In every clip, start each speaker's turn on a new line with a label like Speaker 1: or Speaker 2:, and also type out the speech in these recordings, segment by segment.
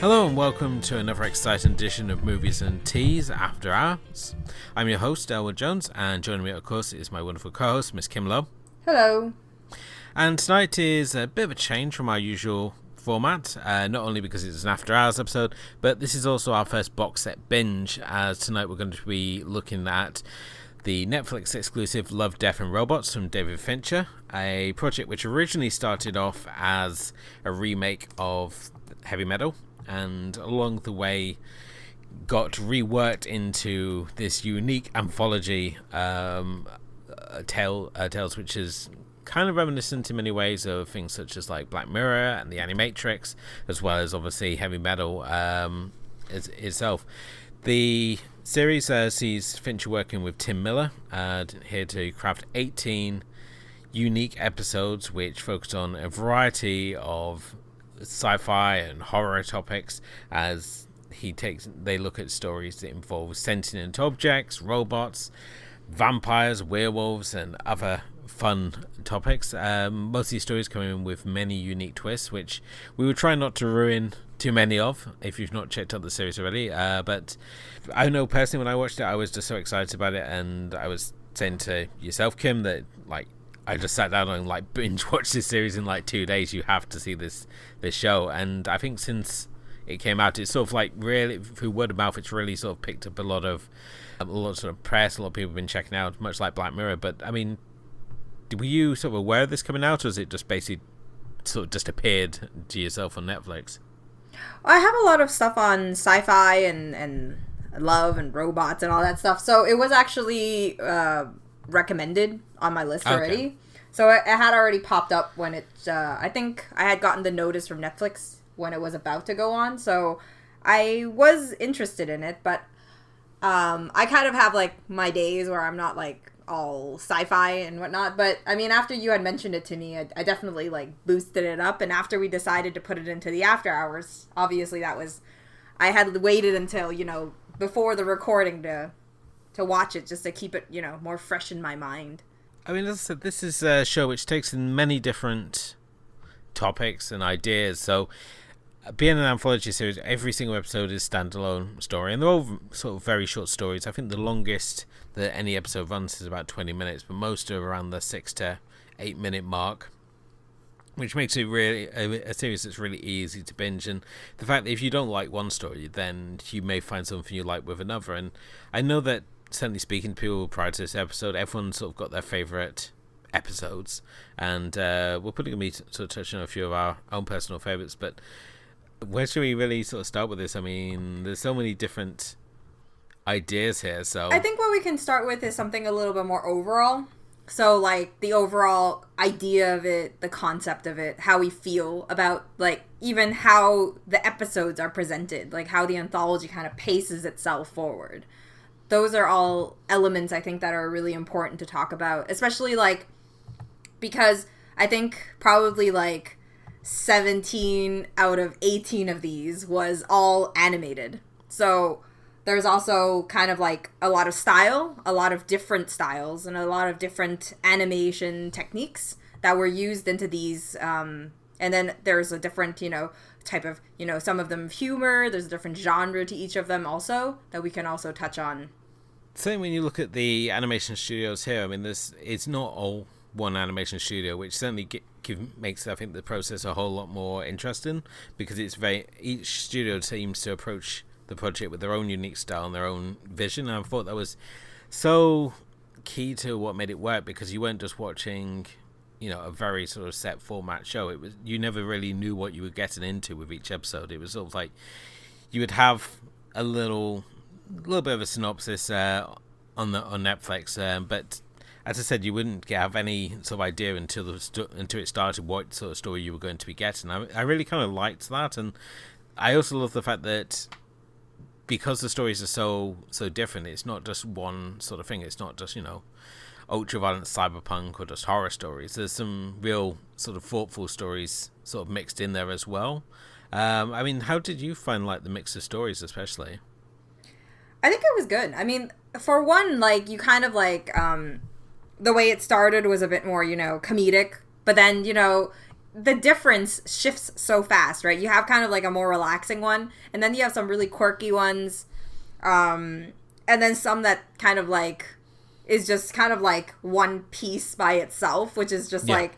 Speaker 1: Hello and welcome to another exciting edition of Movies and Teas After Hours. I'm your host, Elwood Jones, and joining me, of course, is my wonderful co-host, Miss Kim Lowe.
Speaker 2: Hello.
Speaker 1: And tonight is a bit of a change from our usual format, not only because it's an After Hours episode, but this is also our first box set binge, as tonight we're going to be looking at the Netflix exclusive Love, Death and Robots from David Fincher, a project which originally started off as a remake of Heavy Metal, and along the way got reworked into this unique anthology tales which is kind of reminiscent in many ways of things such as like Black Mirror and the Animatrix, as well as obviously Heavy Metal itself. The series sees Fincher working with Tim Miller here to craft 18 unique episodes which focus on a variety of sci-fi and horror topics, as they look at stories that involve sentient objects, robots, vampires, werewolves, and other fun topics. Most of these stories come in with many unique twists, which we will try not to ruin too many of if you've not checked out the series already. But I know personally when I watched it, I was just so excited about it, and I was saying to yourself, Kim, that like I just sat down and like binge watched this series in like 2 days. You have to see this show, and I think since it came out, it's sort of like really through word of mouth. It's really sort of picked up a lot of sort of press. A lot of people have been checking out, much like Black Mirror. But I mean, were you sort of aware of this coming out, or is it just basically sort of just appeared to yourself on Netflix?
Speaker 2: I have a lot of stuff on sci-fi and love and robots and all that stuff, so it was actually recommended on my list already. Okay. So it had already popped up when it I think I had gotten the notice from Netflix when it was about to go on, so I was interested in it. But I kind of have like my days where I'm not like all sci-fi and whatnot, but I mean, after you had mentioned it to me, I definitely like boosted it up, and after we decided to put it into the After Hours, obviously I had waited until, before the recording to watch it, just to keep it, more fresh in my mind.
Speaker 1: I mean, as I said, this is a show which takes in many different topics and ideas. So, being an anthology series, every single episode is standalone story, and they're all sort of very short stories. I think the longest that any episode runs is about 20 minutes, but most are around the 6 to 8 minute mark, which makes it really a series that's really easy to binge. And the fact that if you don't like one story, then you may find something you like with another. And I know that, certainly speaking to people prior to this episode, everyone sort of got their favourite episodes, and we're probably going to be sort of touching on a few of our own personal favourites. But where should we really sort of start with this? I mean, there's so many different ideas here, so
Speaker 2: I think what we can start with is something a little bit more overall. So, like, the overall idea of it, the concept of it, how we feel about, like, even how the episodes are presented, like, how the anthology kind of paces itself forward. Those are all elements, I think, that are really important to talk about, especially, like, because I think probably, like, 17 out of 18 of these was all animated. So there's also kind of like a lot of style, a lot of different styles, and a lot of different animation techniques that were used into these. And then there's a different, type of, some of them humor. There's a different genre to each of them also that we can also touch on.
Speaker 1: Same when you look at the animation studios here. I mean, it's not all one animation studio, which certainly makes, I think, the process a whole lot more interesting, because each studio seems to approach the project with their own unique style and their own vision. And I thought that was so key to what made it work, because you weren't just watching, a very sort of set format show. It was, you never really knew what you were getting into with each episode. It was sort of like you would have a little bit of a synopsis on Netflix, but as I said, you wouldn't have any sort of idea until it started what sort of story you were going to be getting. I really kind of liked that, and I also love the fact that because the stories are so different, it's not just one sort of thing. It's not just, ultra-violent cyberpunk or just horror stories. There's some real sort of thoughtful stories sort of mixed in there as well. I mean, how did you find, like, the mix of stories especially?
Speaker 2: I think it was good. I mean, for one, like, you kind of, like, the way it started was a bit more, comedic. But then, the difference shifts so fast, right? You have kind of like a more relaxing one, and then you have some really quirky ones, and then some that kind of like is just kind of like one piece by itself, which is just like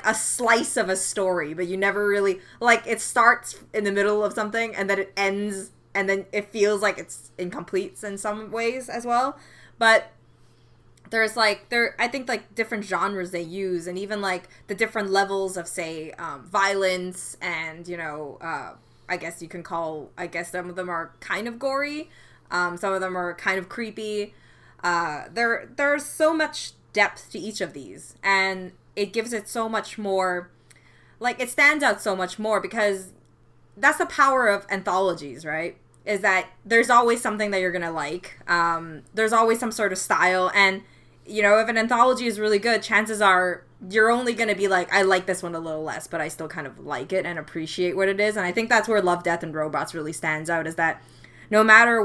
Speaker 2: a slice of a story, but you never really like, it starts in the middle of something and then it ends, and then it feels like it's incomplete in some ways as well. But there's like, I think like different genres they use, and even like the different levels of, say, violence, and, you know, I guess some of them are kind of gory, some of them are kind of creepy. There's so much depth to each of these, and it gives it so much more, like, it stands out so much more, because that's the power of anthologies, right? Is that there's always something that you're gonna like. There's always some sort of style, and, you know, if an anthology is really good, chances are you're only gonna be like, I like this one a little less, but I still kind of like it and appreciate what it is. And I think that's where Love, Death, and Robots really stands out, is that no matter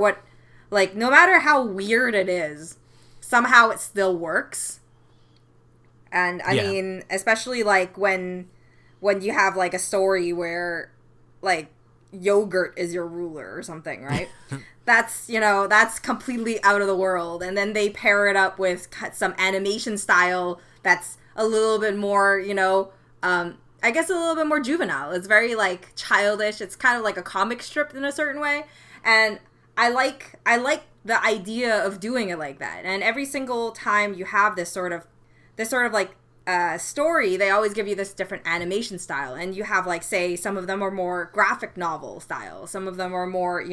Speaker 2: how weird it is, somehow it still works. And I mean, especially like when you have like a story where like yogurt is your ruler or something, right? That's completely out of the world. And then they pair it up with some animation style that's a little bit more, I guess a little bit more juvenile. It's very like childish. It's kind of like a comic strip in a certain way. And I like the idea of doing it like that. And every single time you have this sort of like story, they always give you this different animation style. And you have, like, say, some of them are more graphic novel style. Some of them are more,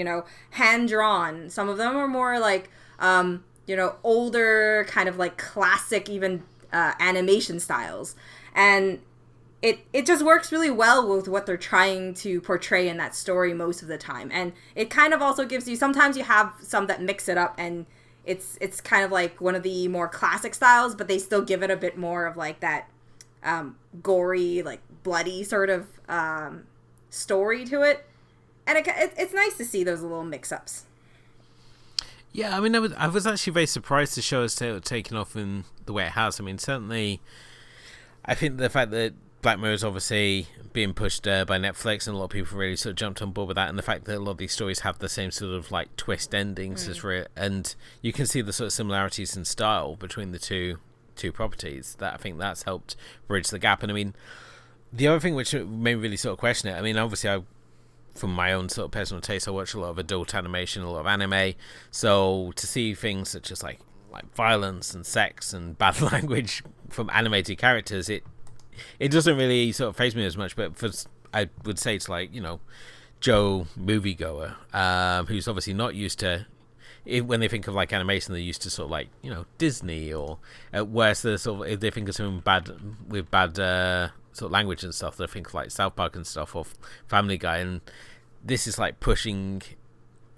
Speaker 2: hand-drawn. Some of them are more like, older, kind of like classic even animation styles. And it just works really well with what they're trying to portray in that story most of the time. And it kind of also gives you, sometimes you have some that mix it up, and it's kind of like one of the more classic styles, but they still give it a bit more of like that gory, like bloody sort of story to it. And it's nice to see those little mix-ups.
Speaker 1: Yeah, I mean, I was actually very surprised the show has taken off in the way it has. I mean, certainly, I think the fact that Black Mirror is obviously being pushed by Netflix, and a lot of people really sort of jumped on board with that, and the fact that a lot of these stories have the same sort of like twist endings and you can see the sort of similarities in style between the two properties. That I think that's helped bridge the gap. And I mean, the other thing which made me really sort of question it, I mean, obviously from my own sort of personal taste, I watch a lot of adult animation, a lot of anime, so to see things such as like violence and sex and bad language from animated characters, it doesn't really sort of faze me as much. But I would say it's like, Joe moviegoer, who's obviously not used to, when they think of like animation, they're used to sort of like, Disney, or whereas the sort of, if they think of something bad sort of language and stuff, they think of like South Park and stuff, or Family Guy, and this is like pushing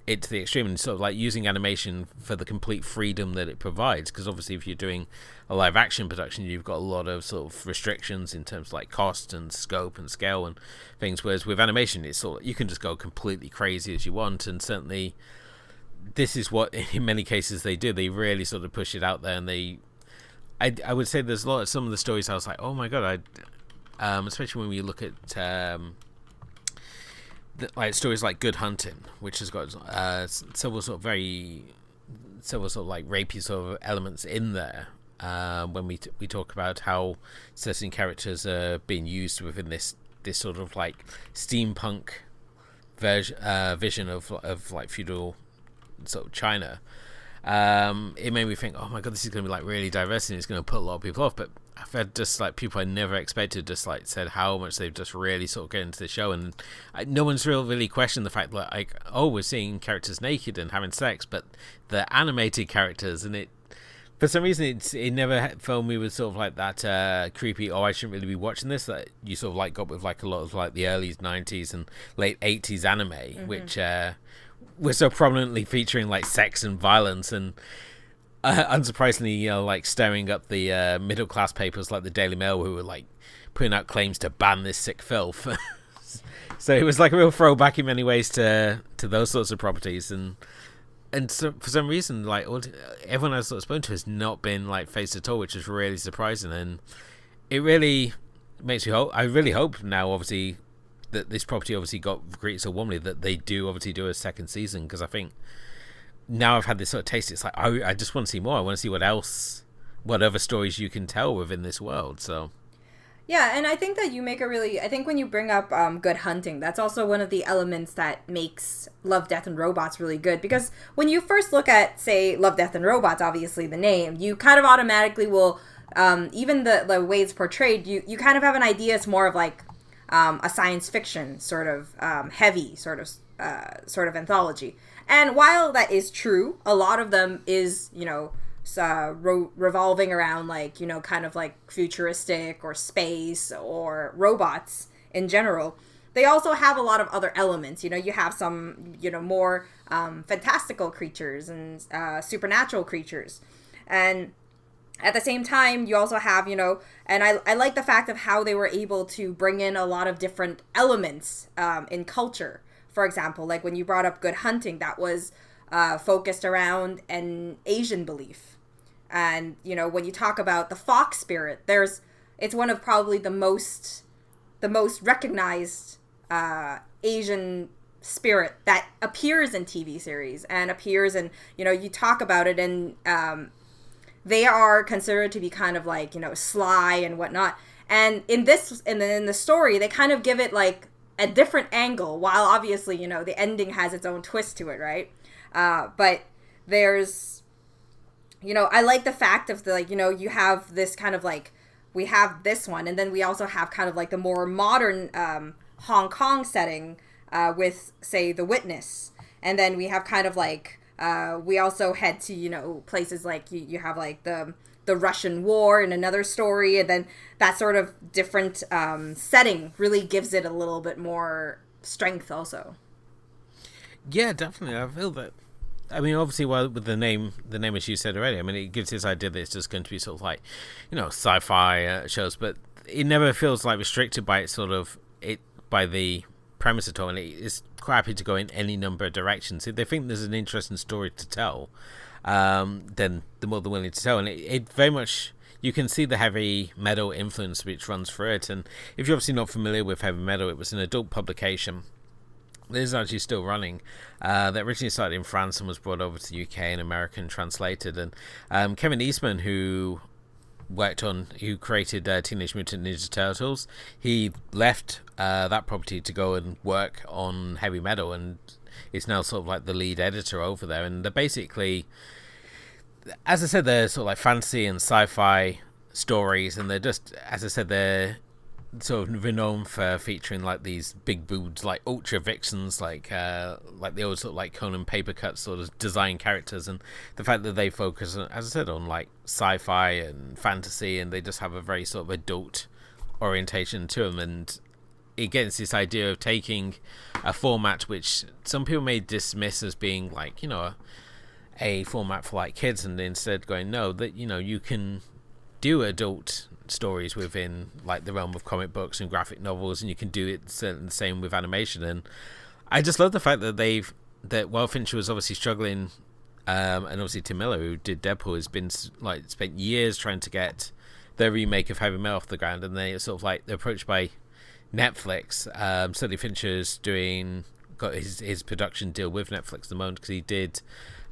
Speaker 1: it to the extreme and sort of like using animation for the complete freedom that it provides, because obviously if you're doing a live action production, you've got a lot of sort of restrictions in terms of like cost and scope and scale and things, whereas with animation it's sort of, you can just go completely crazy as you want. And certainly this is what in many cases they do. They really sort of push it out there, and I would say there's a lot of some of the stories I was like, oh my god, especially when we look at like stories like Good Hunting, which has got several sort of like rapey sort of elements in there, when we talk about how certain characters are being used within this sort of like steampunk vision of like feudal sort of China. It made me think, oh my god, this is going to be like really diverse, and it's going to put a lot of people off. But I've had just like people I never expected just like said how much they've just really sort of get into the show, and no one's really questioned the fact that like, oh, we're seeing characters naked and having sex, but the animated characters, and it for some reason it never filled me with sort of like that creepy, oh, I shouldn't really be watching this, that you sort of like got with like a lot of like the early 90s and late 80s anime, which were so prominently featuring like sex and violence, and unsurprisingly, like stirring up the middle class papers like the Daily Mail, who were like putting out claims to ban this sick filth. So it was like a real throwback in many ways to those sorts of properties, and so for some reason, like everyone I've sort of spoken to has not been like phased at all, which is really surprising. And it really, makes me hope. I really hope now, obviously, that this property obviously got greeted so warmly that they do obviously do a second season, because I think now I've had this sort of taste. It's like I just want to see more. I want to see what other stories you can tell within this world. So.
Speaker 2: Yeah, and I think that you make I think when you bring up Good Hunting, that's also one of the elements that makes Love, Death, and Robots really good. Because when you first look at, say, Love, Death, and Robots, obviously the name, you kind of automatically will, even the way it's portrayed, you kind of have an idea it's more of like a science fiction sort of heavy sort of anthology. And while that is true, a lot of them is, revolving around like, kind of like futuristic or space or robots in general. They also have a lot of other elements. You have some, more fantastical creatures and supernatural creatures. And at the same time, you also have, and I like the fact of how they were able to bring in a lot of different elements in culture. For example, like when you brought up Good Hunting, that was focused around an Asian belief. And, when you talk about the fox spirit, it's one of probably the most recognized Asian spirit that appears in TV series and appears in, you talk about it, and they are considered to be kind of like, sly and whatnot. And in the story, they kind of give it like a different angle, while obviously, the ending has its own twist to it, right? But there's, I like the fact of you have this kind of like, we have this one, and then we also have kind of like the more modern Hong Kong setting with, say, The Witness. And then we have kind of like, we also head to, places like you have like the Russian War in another story, and then that sort of different setting really gives it a little bit more strength also.
Speaker 1: Yeah, definitely. I feel that. I mean, obviously, with the name as you said already, I mean, it gives this idea that it's just going to be sort of like, sci-fi shows, but it never feels like restricted by by the premise at all, and it's quite happy to go in any number of directions. If they think there's an interesting story to tell, then they're more than willing to tell, and it very much, you can see the heavy metal influence which runs through it. And if you're obviously not familiar with heavy metal, it was an adult publication. This is actually still running. That originally started in France and was brought over to the UK and America and translated. And Kevin Eastman, who created Teenage Mutant Ninja Turtles, he left that property to go and work on heavy metal, and is now sort of like the lead editor over there. And they're basically, as I said, they're sort of like fantasy and sci-fi stories, and they're just, as I said, they're sort of renowned for featuring like these big boobs, like ultra vixens, like the old sort of like Conan paper cut sort of design characters. And the fact that they focus, as I said, on like sci-fi and fantasy, and they just have a very sort of adult orientation to them. And it gets this idea of taking a format which some people may dismiss as being like, a format for like kids, and instead going, no, that you can do adult stories within like the realm of comic books and graphic novels, and you can do it the same with animation. And I just love the fact that while Fincher was obviously struggling, and obviously Tim Miller, who did Deadpool, has been like spent years trying to get their remake of Heavy Metal off the ground, and they're approached by Netflix. Certainly Fincher's got his production deal with Netflix at the moment, because he did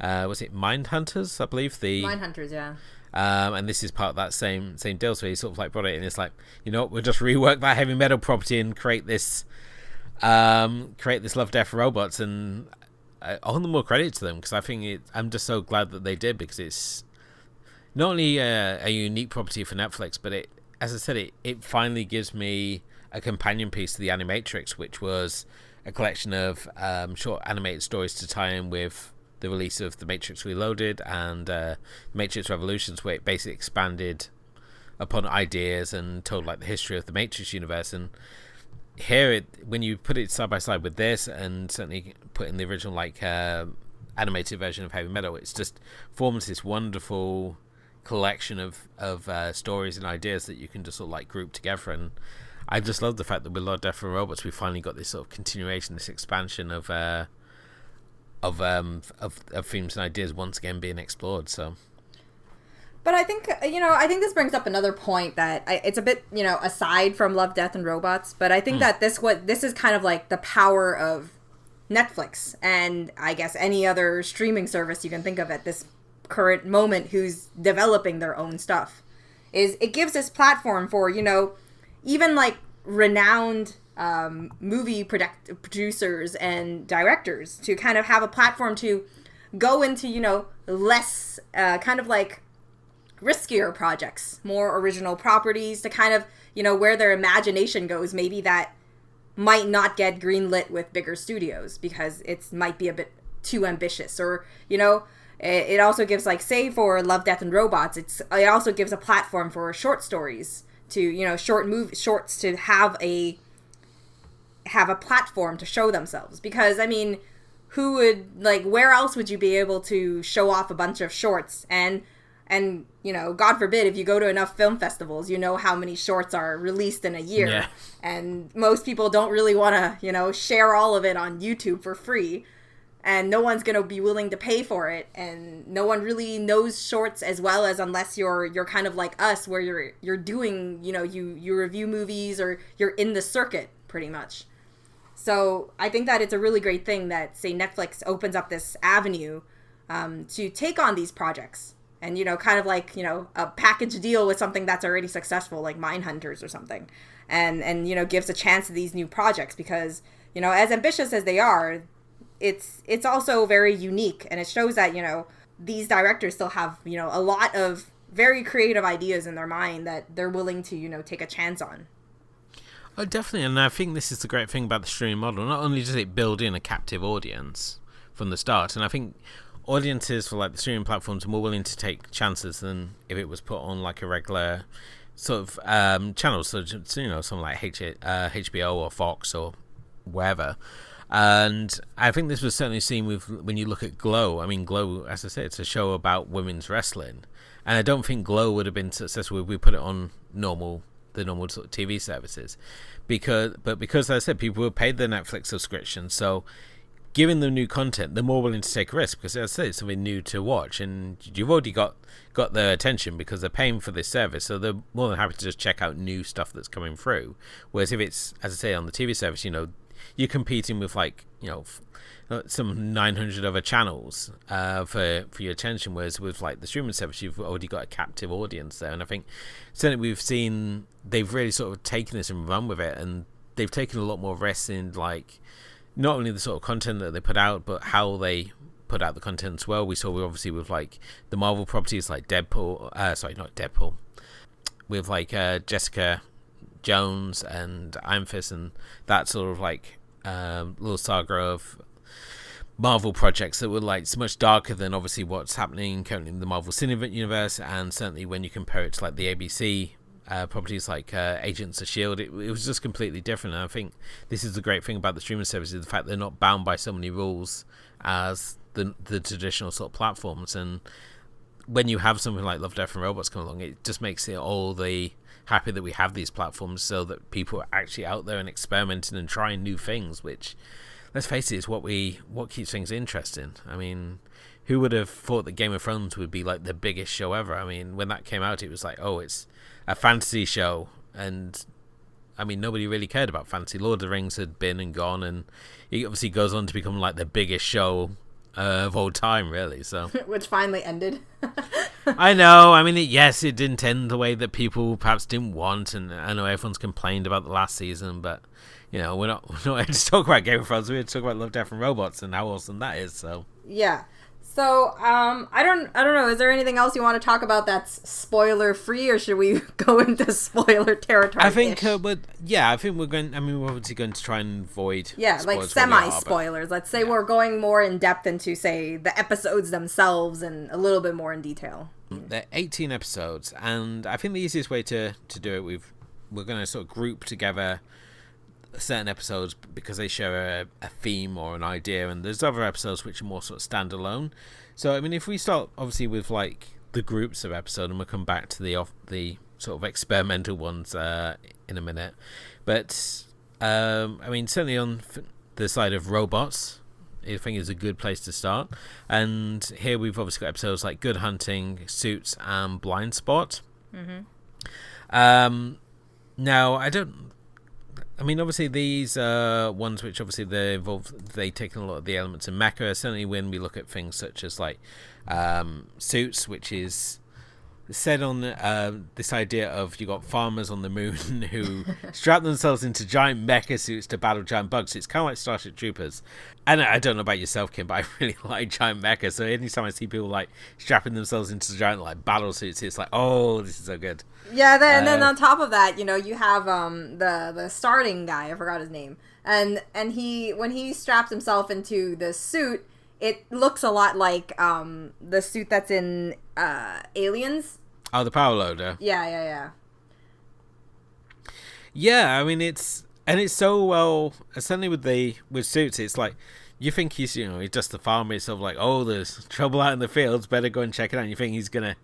Speaker 1: was it Mindhunters, I believe,
Speaker 2: Mindhunters, yeah.
Speaker 1: And this is part of that same deal. So he sort of like brought it in. It's like, we'll just rework that heavy metal property and create this Love, Death, Robots. And all the more credit to them, because I think I'm just so glad that they did, because it's not only a unique property for Netflix, but it, as I said, it finally gives me a companion piece to the Animatrix, which was a collection of short animated stories to tie in with the release of The Matrix Reloaded and Matrix Revolutions, where it basically expanded upon ideas and told like the history of the Matrix universe. And here, when you put it side by side with this, and certainly put in the original like animated version of Heavy Metal, it's just forms this wonderful collection of stories and ideas that you can just sort of like group together. And I just love the fact that with Lord, Death and Robots, we finally got this sort of continuation, this expansion of themes and ideas once again being explored. So
Speaker 2: But I think, I think this brings up another point that it's a bit, aside from Love, Death, and Robots, but I think that this is kind of like the power of Netflix and I guess any other streaming service you can think of at this current moment who's developing their own stuff, is it gives this platform for, even like renowned movie producers and directors to kind of have a platform to go into, less kind of like riskier projects, more original properties to kind of, where their imagination goes, maybe that might not get greenlit with bigger studios because it might be a bit too ambitious, or, it also gives, like, say for Love, Death, and Robots, it also gives a platform for short stories to, shorts to have a platform to show themselves. Because, I mean, who would, like, where else would you be able to show off a bunch of shorts? And God forbid, if you go to enough film festivals, you know how many shorts are released in a year.
Speaker 1: Yeah.
Speaker 2: And most people don't really want to, share all of it on YouTube for free. And no one's going to be willing to pay for it. And no one really knows shorts as well as, unless you're kind of like us, where you're doing, you review movies, or you're in the circuit pretty much. So I think that it's a really great thing that, say, Netflix opens up this avenue to take on these projects. And, kind of like, a package deal with something that's already successful, like Mindhunters or something. And gives a chance to these new projects because, as ambitious as they are, it's also very unique. And it shows that, these directors still have, a lot of very creative ideas in their mind that they're willing to, take a chance on.
Speaker 1: Oh, definitely. And I think this is the great thing about the streaming model. Not only does it build in a captive audience from the start, and I think audiences for like the streaming platforms are more willing to take chances than if it was put on like a regular sort of channel, so something like HBO or Fox or wherever. And I think this was certainly seen with when you look at Glow. I mean, Glow, as I said, it's a show about women's wrestling, and I don't think Glow would have been successful if we put it on the normal sort of TV services, because as I said, people were paid their Netflix subscription, so giving them new content, they're more willing to take a risk because, as I say, it's something new to watch, and you've already got their attention because they're paying for this service, so they're more than happy to just check out new stuff that's coming through. Whereas if it's, as I say, on the TV service, you're competing with like some 900 other channels for your attention, whereas with like the streaming service, you've already got a captive audience there. And I think certainly we've seen they've really sort of taken this and run with it, and they've taken a lot more risks in like not only the sort of content that they put out, but how they put out the content as well. We saw obviously with like the Marvel properties like Deadpool, with like Jessica Jones and Iron Fist, and that sort of like little saga of Marvel projects that were like so much darker than obviously what's happening currently in the Marvel Cinematic Universe. And certainly when you compare it to like the ABC properties like Agents of S.H.I.E.L.D., it was just completely different. And I think this is the great thing about the streaming services, the fact they're not bound by so many rules as the traditional sort of platforms. And when you have something like Love, Death and Robots come along, it just makes it all the happy that we have these platforms, so that people are actually out there and experimenting and trying new things, which, let's face it, is what keeps things interesting. I mean, who would have thought that Game of Thrones would be like the biggest show ever? I mean, when that came out, it was like, oh, it's a fantasy show, and I mean, nobody really cared about fantasy. Lord of the Rings had been and gone, and it obviously goes on to become like the biggest show of all time, really. So
Speaker 2: which finally ended.
Speaker 1: I know. I mean, it didn't end the way that people perhaps didn't want, and I know everyone's complained about the last season, but we're not here to talk about Game of Thrones. We're here to talk about Love, Death and Robots and how awesome that is. So
Speaker 2: yeah. So, I don't know. Is there anything else you want to talk about that's spoiler free, or should we go into spoiler territory?
Speaker 1: I think, I think we're going. I mean, we're obviously going to try and avoid.
Speaker 2: Yeah, like semi-spoilers. Let's say we're going more in depth into, say, the episodes themselves and a little bit more in detail.
Speaker 1: They're 18 episodes, and I think the easiest way to do it, we're going to sort of group together certain episodes because they share a theme or an idea, and there's other episodes which are more sort of standalone. So I mean, if we start obviously with like the groups of episode, and we'll come back to the sort of experimental ones in a minute, but I mean, certainly on the side of robots, I think is a good place to start. And here we've obviously got episodes like Good Hunting, Suits, and Blind Spot. Now, obviously these are ones which obviously they take a lot of the elements of mecha. Certainly when we look at things such as like Suits, which is said on this idea of you got farmers on the moon who strap themselves into giant mecha suits to battle giant bugs. It's kind of like Starship Troopers. And I don't know about yourself, Kim, but I really like giant mecha. So anytime I see people like strapping themselves into giant like battle suits, it's like, oh, this is so good.
Speaker 2: Yeah, and then on top of that, you have the starting guy. I forgot his name, and he when he straps himself into the suit, it looks a lot like the suit that's in Aliens.
Speaker 1: Oh, the power loader.
Speaker 2: Yeah.
Speaker 1: Yeah, I mean it's so well. Certainly with Suits, it's like you think he's he's just the farmer. It's sort of like, oh, there's trouble out in the fields. Better go and check it out. And you think he's gonna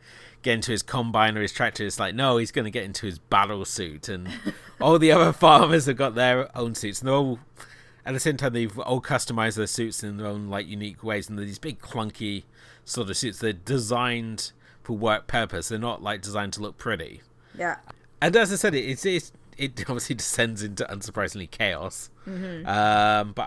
Speaker 1: get into his combine or his tractor. It's like, no, he's gonna get into his battle suit. And all the other farmers have got their own suits, and they're all at the same time they've all customized their suits in their own like unique ways. And they're these big clunky sort of suits. They're designed for work purpose. They're not like designed to look pretty.
Speaker 2: Yeah.
Speaker 1: And as I said, it obviously descends into unsurprisingly chaos. But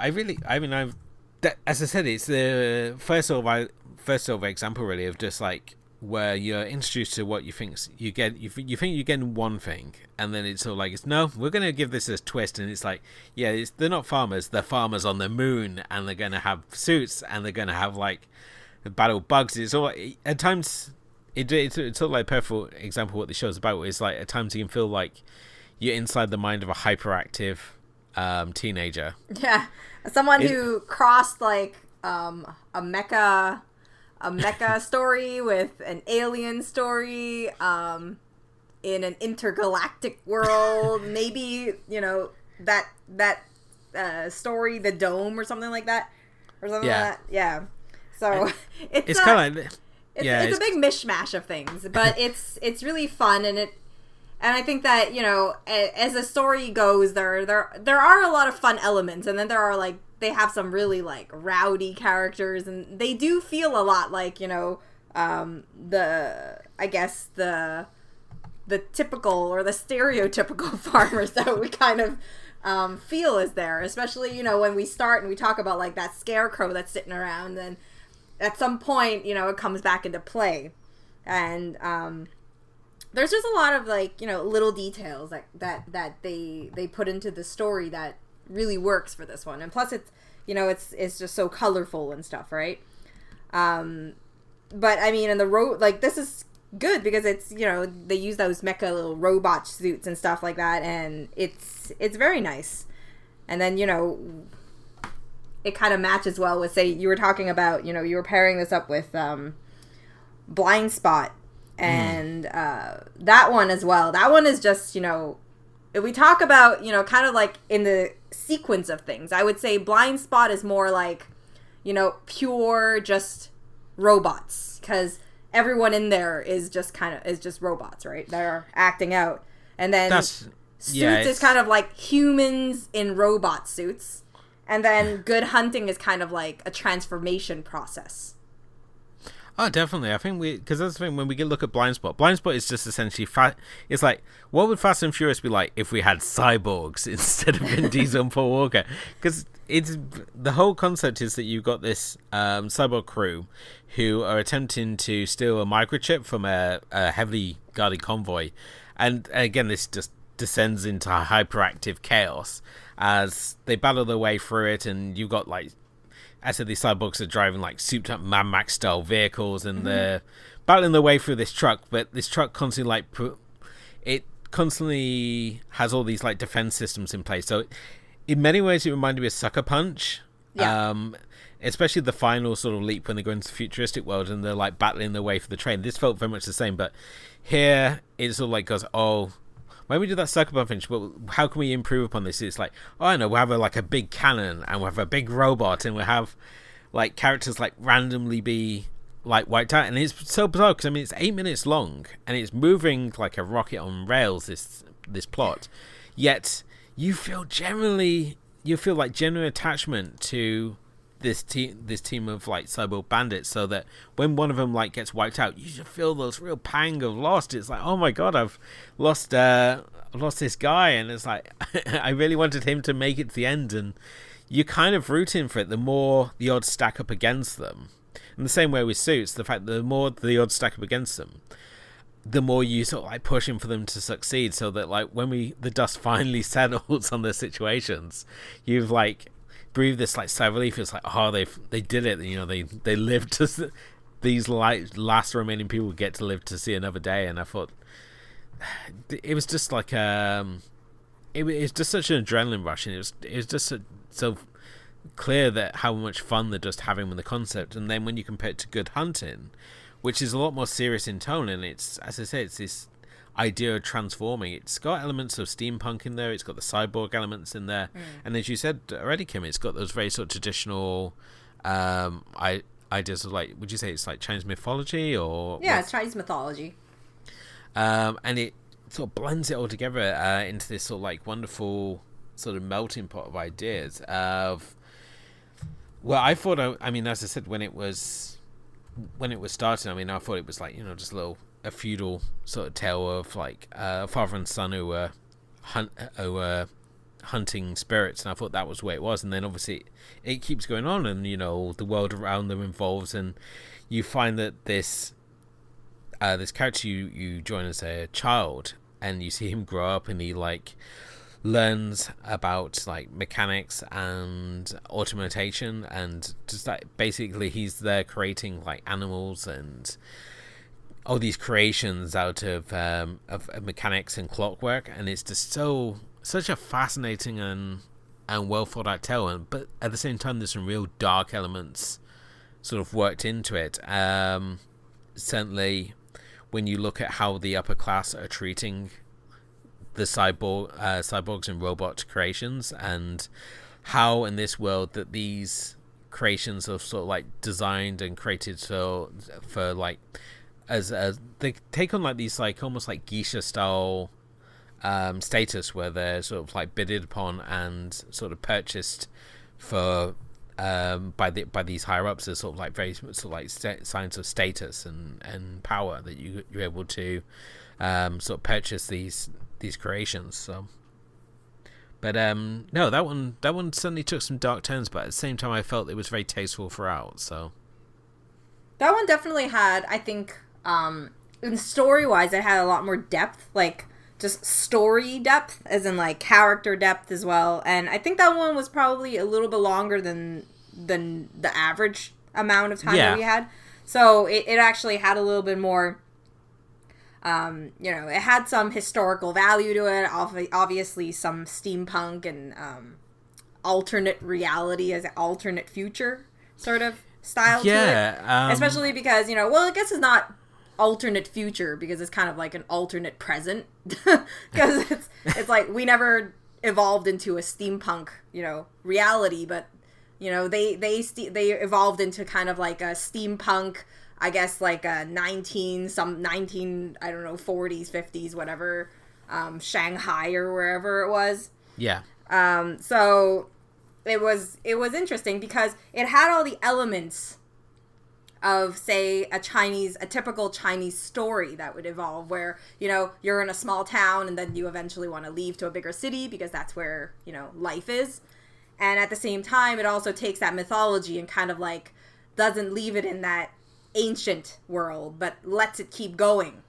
Speaker 1: as I said, it's the first sort of example really of just like where you're introduced to what you think you get. You think you're getting one thing, and then it's sort of like, no, we're going to give this a twist, and it's like, yeah, they're not farmers. They're farmers on the moon, and they're going to have suits, and they're going to have like battle bugs. It's all at times. It's sort of like a perfect example of what the show's about. Is like at times you can feel like you're inside the mind of a hyperactive teenager. Yeah,
Speaker 2: someone who crossed like a mecha story with an alien story in an intergalactic world. Maybe that story, the Dome or something like that, or something like that. Yeah. So it's kind of like. It's a big mishmash of things, but it's really fun, and I think that as the story goes, there are a lot of fun elements, and then there are like they have some really like rowdy characters, and they do feel a lot like the typical or the stereotypical farmers that we kind of feel is there, especially when we start and we talk about like that scarecrow that's sitting around, and at some point, it comes back into play. And there's just a lot of like, little details that they put into the story that really works for this one. And plus it's, it's just so colorful and stuff, right? But I mean, in the like this is good because it's, they use those mecha little robot suits and stuff like that, and it's very nice. And then, it kind of matches well with, say, you were talking about, you were pairing this up with Blind Spot, and that one as well. That one is just, if we talk about, kind of like in the sequence of things, I would say Blind Spot is more like, pure just robots, because everyone in there is just robots, right? They're acting out. And then Suits is kind of like humans in robot suits. And then Good Hunting is kind of like a transformation process.
Speaker 1: Oh, definitely. I think because that's the thing, when we look at Blind Spot is just essentially it's like, what would Fast and Furious be like if we had cyborgs instead of Vin Diesel and Paul Walker? Because the whole concept is that you've got this cyborg crew who are attempting to steal a microchip from a heavily guarded convoy. And again, this just descends into hyperactive chaos as they battle their way through it, and you've got like, I said, these cyborgs are driving like souped up Mad Max style vehicles, and they're battling their way through this truck, but this truck constantly constantly has all these like defense systems in place. So in many ways it reminded me of Sucker Punch. Especially the final sort of leap when they go into the futuristic world and they're like battling their way for the train. This felt very much the same, but here it sort of like goes, oh, when we do that Sucker Punch, well, how can we improve upon this? It's like, oh, I know, we'll have a big cannon, and we'll have a big robot, and we'll have like characters like randomly be like wiped out. And it's so bizarre because I mean it's 8 minutes long and it's moving like a rocket on rails, this plot, yet you feel like genuine attachment to this team of like cyborg bandits, so that when one of them like gets wiped out, you should feel those real pang of lost. It's like, oh my god, I've lost this guy, and it's like I really wanted him to make it to the end, and you're kind of rooting for it the more the odds stack up against them. In the same way with Suits, the fact that the more the odds stack up against them, the more you sort of like pushing for them to succeed, so that like when the dust finally settles on their situations, you've like breathe this like sigh of relief. It's like, oh, they did it, you know, they lived to these last remaining people get to live to see another day. And I thought it was just like it was just such an adrenaline rush, and it was just so clear that how much fun they're just having with the concept. And then when you compare it to Good Hunting, which is a lot more serious in tone, and it's, as I say, it's this idea of transforming. It's got elements of steampunk in there, it's got the cyborg elements in there, and as you said already, Kim, it's got those very sort of traditional ideas of, like, would you say it's like Chinese mythology, or
Speaker 2: it's Chinese mythology,
Speaker 1: and it sort of blends it all together into this sort of like wonderful sort of melting pot of ideas of, well, I thought, I mean, as I said, when it was starting, I mean, I thought it was like, you know, just a feudal sort of tale of like father and son who were hunting spirits, and I thought that was the way it was. And then obviously it keeps going on, and you know, the world around them evolves, and you find that this character you join as a child, and you see him grow up, and he like learns about like mechanics and automation, and just like basically he's there creating like animals and all these creations out of mechanics and clockwork, and it's just such a fascinating and well thought out tale. But at the same time, there's some real dark elements sort of worked into it. Certainly when you look at how the upper class are treating the cyborgs and robot creations, and how in this world that these creations are sort of like designed and created for like as they take on like these like almost like geisha style status, where they're sort of like bidded upon and sort of purchased for by these higher ups as sort of like very sort of like signs of status and power, that you're able to sort of purchase these creations. So, but no, that one certainly took some dark turns, but at the same time I felt it was very tasteful throughout. So
Speaker 2: that one definitely had, I think, in story wise, it had a lot more depth, like just story depth, as in like character depth as well. And I think that one was probably a little bit longer than the average amount of time that we had. So it actually had a little bit more, you know, it had some historical value to it, obviously some steampunk and alternate reality as an alternate future sort of style to it. Especially because, you know, well, I guess it's not alternate future, because it's kind of like an alternate present, because it's like we never evolved into a steampunk, you know, reality, but you know, they evolved into kind of like a steampunk, I guess, like a 19 I don't know, 40s 50s whatever, Shanghai or wherever it was. So it was interesting because it had all the elements of, say, a typical Chinese story that would evolve, where, you know, you're in a small town and then you eventually want to leave to a bigger city because that's where, you know, life is. And at the same time, it also takes that mythology and kind of like doesn't leave it in that ancient world, but lets it keep going.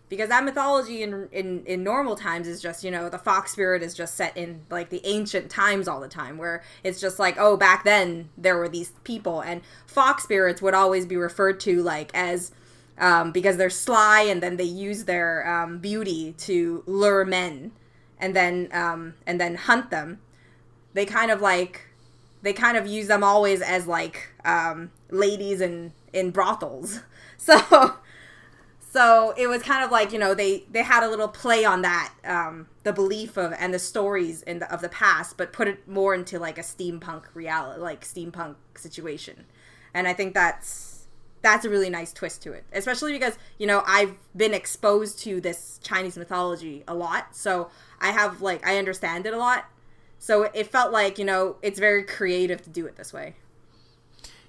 Speaker 2: Because that mythology in normal times is just, you know, the fox spirit is just set in like the ancient times all the time, where it's just like, oh, back then there were these people, and fox spirits would always be referred to like as because they're sly, and then they use their beauty to lure men and then hunt them. They kind of use them always as like ladies in brothels. So it was kind of like, you know, they had a little play on that, the belief of and the stories of the past, but put it more into like a steampunk reality, like steampunk situation. And I think that's a really nice twist to it, especially because, you know, I've been exposed to this Chinese mythology a lot, so I understand it a lot. So it felt like, you know, it's very creative to do it this way.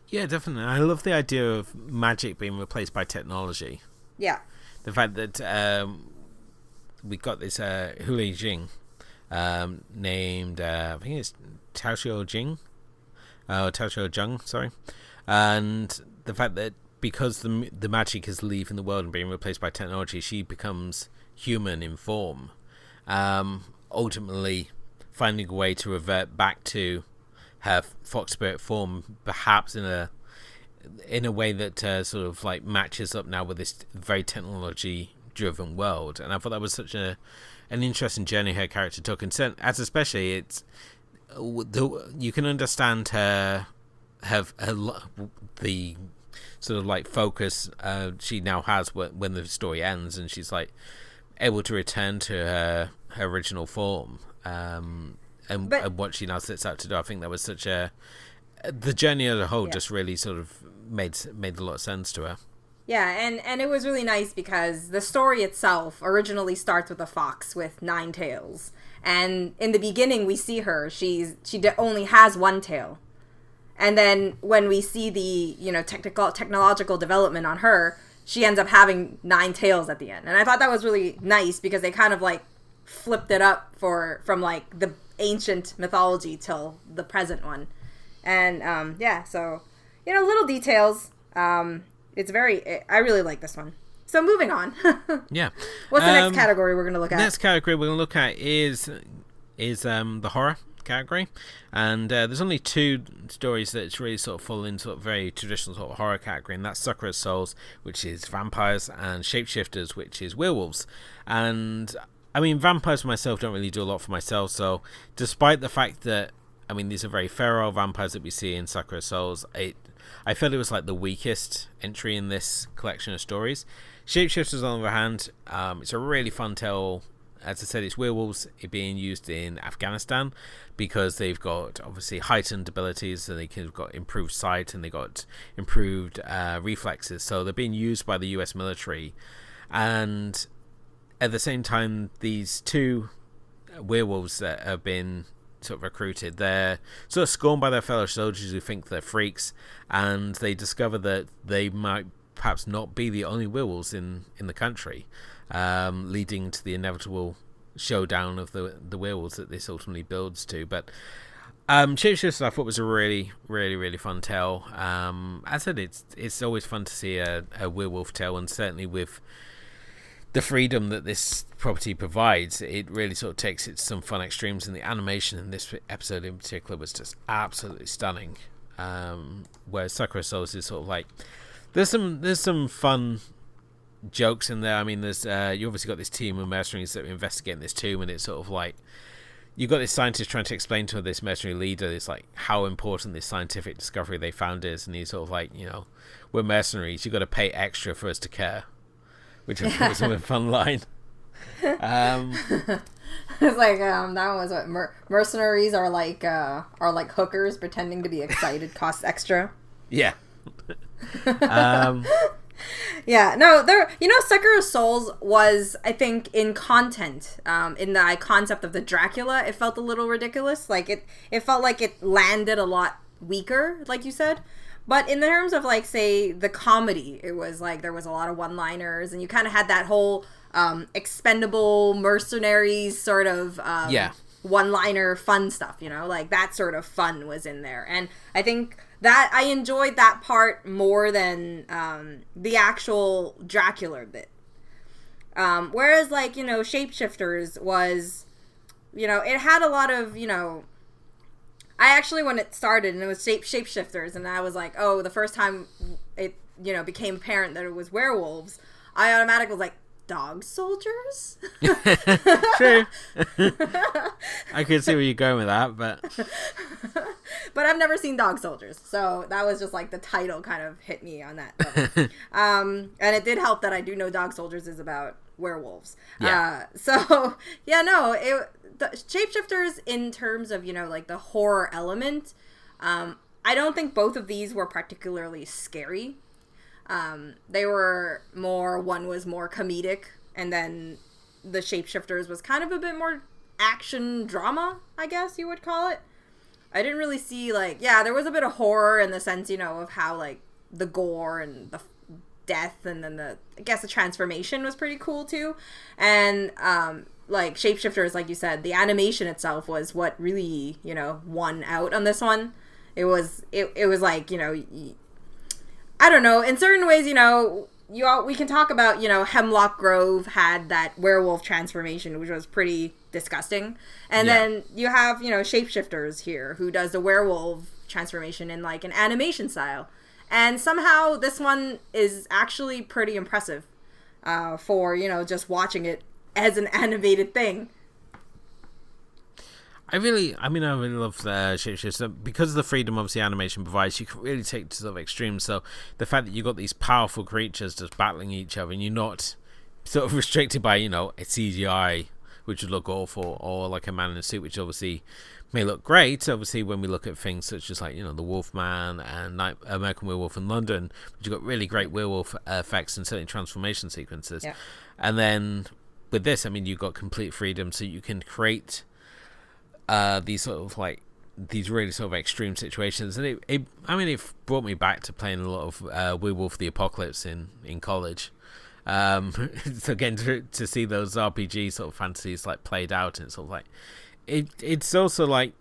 Speaker 1: Yeah, definitely. I love the idea of magic being replaced by technology.
Speaker 2: Yeah.
Speaker 1: The fact that we got this Huli Jing named, I think it's Taoxiao Jing, Taoxiao Zheng, sorry. And the fact that because the magic is leaving the world and being replaced by technology, she becomes human in form. Ultimately finding a way to revert back to her fox spirit form, perhaps in a way that sort of like matches up now with this very technology driven world. And I thought that was such an interesting journey her character took, and as especially it's you can understand her the sort of like focus she now has when the story ends, and she's like able to return to her original form, and what she now sets out to do. I think that was such the journey as a whole just really sort of made a lot of sense to her.
Speaker 2: Yeah, and it was really nice because the story itself originally starts with a fox with 9 tails. And in the beginning, we see her. She only has 1 tail. And then when we see the technological development on her, she ends up having 9 tails at the end. And I thought that was really nice because they kind of like flipped it up from like the ancient mythology till the present one. And so little details. I really like this one. So moving on.
Speaker 1: Yeah.
Speaker 2: What's the next category we're going to look at?
Speaker 1: Next category we're going to look at is the horror category. And there's only 2 stories that really sort of fall into sort of very traditional sort of horror category, and that's Sucker of Souls, which is vampires, and Shapeshifters, which is werewolves. And I mean, vampires for myself don't really do a lot for myself, so despite the fact that, I mean, these are very feral vampires that we see in Sucker of Souls, I felt it was like the weakest entry in this collection of stories. Shapeshifters, on the other hand, it's a really fun tale. As I said, it's werewolves being used in Afghanistan because they've got obviously heightened abilities, so they've got improved sight and they got improved reflexes. So they're being used by the US military, and at the same time, these 2 werewolves that have been sort of recruited, they're sort of scorned by their fellow soldiers who think they're freaks, and they discover that they might perhaps not be the only werewolves in the country, leading to the inevitable showdown of the werewolves that this ultimately builds to. But Shapeshifters I thought was a really, really, really fun tale. As I said, it's always fun to see a werewolf tale, and certainly with the freedom that this property provides, it really sort of takes it to some fun extremes, and the animation in this episode in particular was just absolutely stunning. Whereas Sucker of Souls is sort of like there's some fun jokes in there. I mean, there's you obviously got this team of mercenaries that are investigating this tomb, and it's sort of like you've got this scientist trying to explain to this mercenary leader it's like how important this scientific discovery they found is, and he's sort of like, we're mercenaries, you've got to pay extra for us to care, which I thought was a fun line.
Speaker 2: It's like that one was what mercenaries are like hookers pretending to be excited costs extra.
Speaker 1: Yeah.
Speaker 2: Yeah, no, Sucker of Souls was, I think, in content, in the concept of the Dracula, it felt a little ridiculous. Like it felt like it landed a lot weaker, like you said. But in terms of, like, say, the comedy, it was like there was a lot of one-liners, and you kind of had that whole expendable mercenaries sort of one-liner fun stuff, like that sort of fun was in there. And I think that I enjoyed that part more than the actual Dracula bit. Whereas, like, Shapeshifters was, it had a lot of, I actually, when it started and it was Shapeshifters, and I was like, oh, the first time it, became apparent that it was werewolves, I automatically was like, dog soldiers?
Speaker 1: True. I could see where you're going with that, but
Speaker 2: I've never seen Dog Soldiers, so that was just like the title kind of hit me on that level. And it did help that I do know Dog Soldiers is about werewolves. Yeah. The Shapeshifters, in terms of, like the horror element, I don't think both of these were particularly scary. They were one was more comedic, and then the Shapeshifters was kind of a bit more action drama, I guess you would call it. I didn't really see, like, yeah, there was a bit of horror in the sense, you know, of how, like, the gore and the death, and then I guess the transformation was pretty cool too. And like shapeshifters, like you said, the animation itself was what really, you know, won out on this one. It was like, you know, I don't know, in certain ways, you know, we can talk about, you know, Hemlock Grove had that werewolf transformation, which was pretty disgusting. And then you have, you know, Shapeshifters here, who does the werewolf transformation in, like, an animation style. And somehow this one is actually pretty impressive for, you know, just watching it as an animated thing.
Speaker 1: I really love the shapeshifts because of the freedom obviously animation provides. You can really take it to sort of extremes. So the fact that you've got these powerful creatures just battling each other, and you're not sort of restricted by, you know, a CGI which would look awful, or like a man in a suit, which obviously may look great. Obviously, when we look at things such as, like, you know, the Wolfman and American Werewolf in London, which you've got really great werewolf effects and certainly transformation sequences.
Speaker 2: Yeah.
Speaker 1: And then with this, I mean, you've got complete freedom, so you can create these sort of, like, these really sort of extreme situations. And it brought me back to playing a lot of Werewolf the Apocalypse in college. So again, to see those RPG sort of fantasies, like, played out, and it's sort of like, it's also like,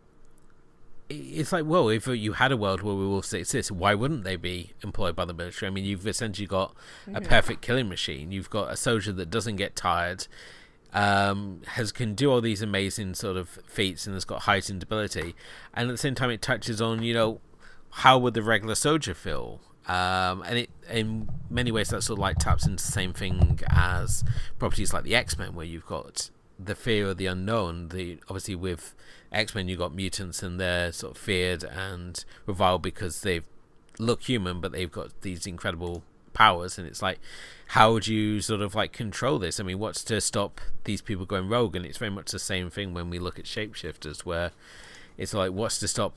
Speaker 1: it's like, well, if you had a world where werewolves exist, why wouldn't they be employed by the military? I mean, you've essentially got a perfect killing machine. You've got a soldier that doesn't get tired, can do all these amazing sort of feats, and has got heightened ability. And at the same time, it touches on, you know, how would the regular soldier feel? And it, in many ways, that sort of like taps into the same thing as properties like the X-Men, where you've got the fear of the unknown. Obviously with X-Men, you've got mutants, and they're sort of feared and reviled because they look human, but they've got these incredible powers. And it's like, how would you sort of like control this? I mean, what's to stop these people going rogue? And it's very much the same thing when we look at shapeshifters, where it's like, what's to stop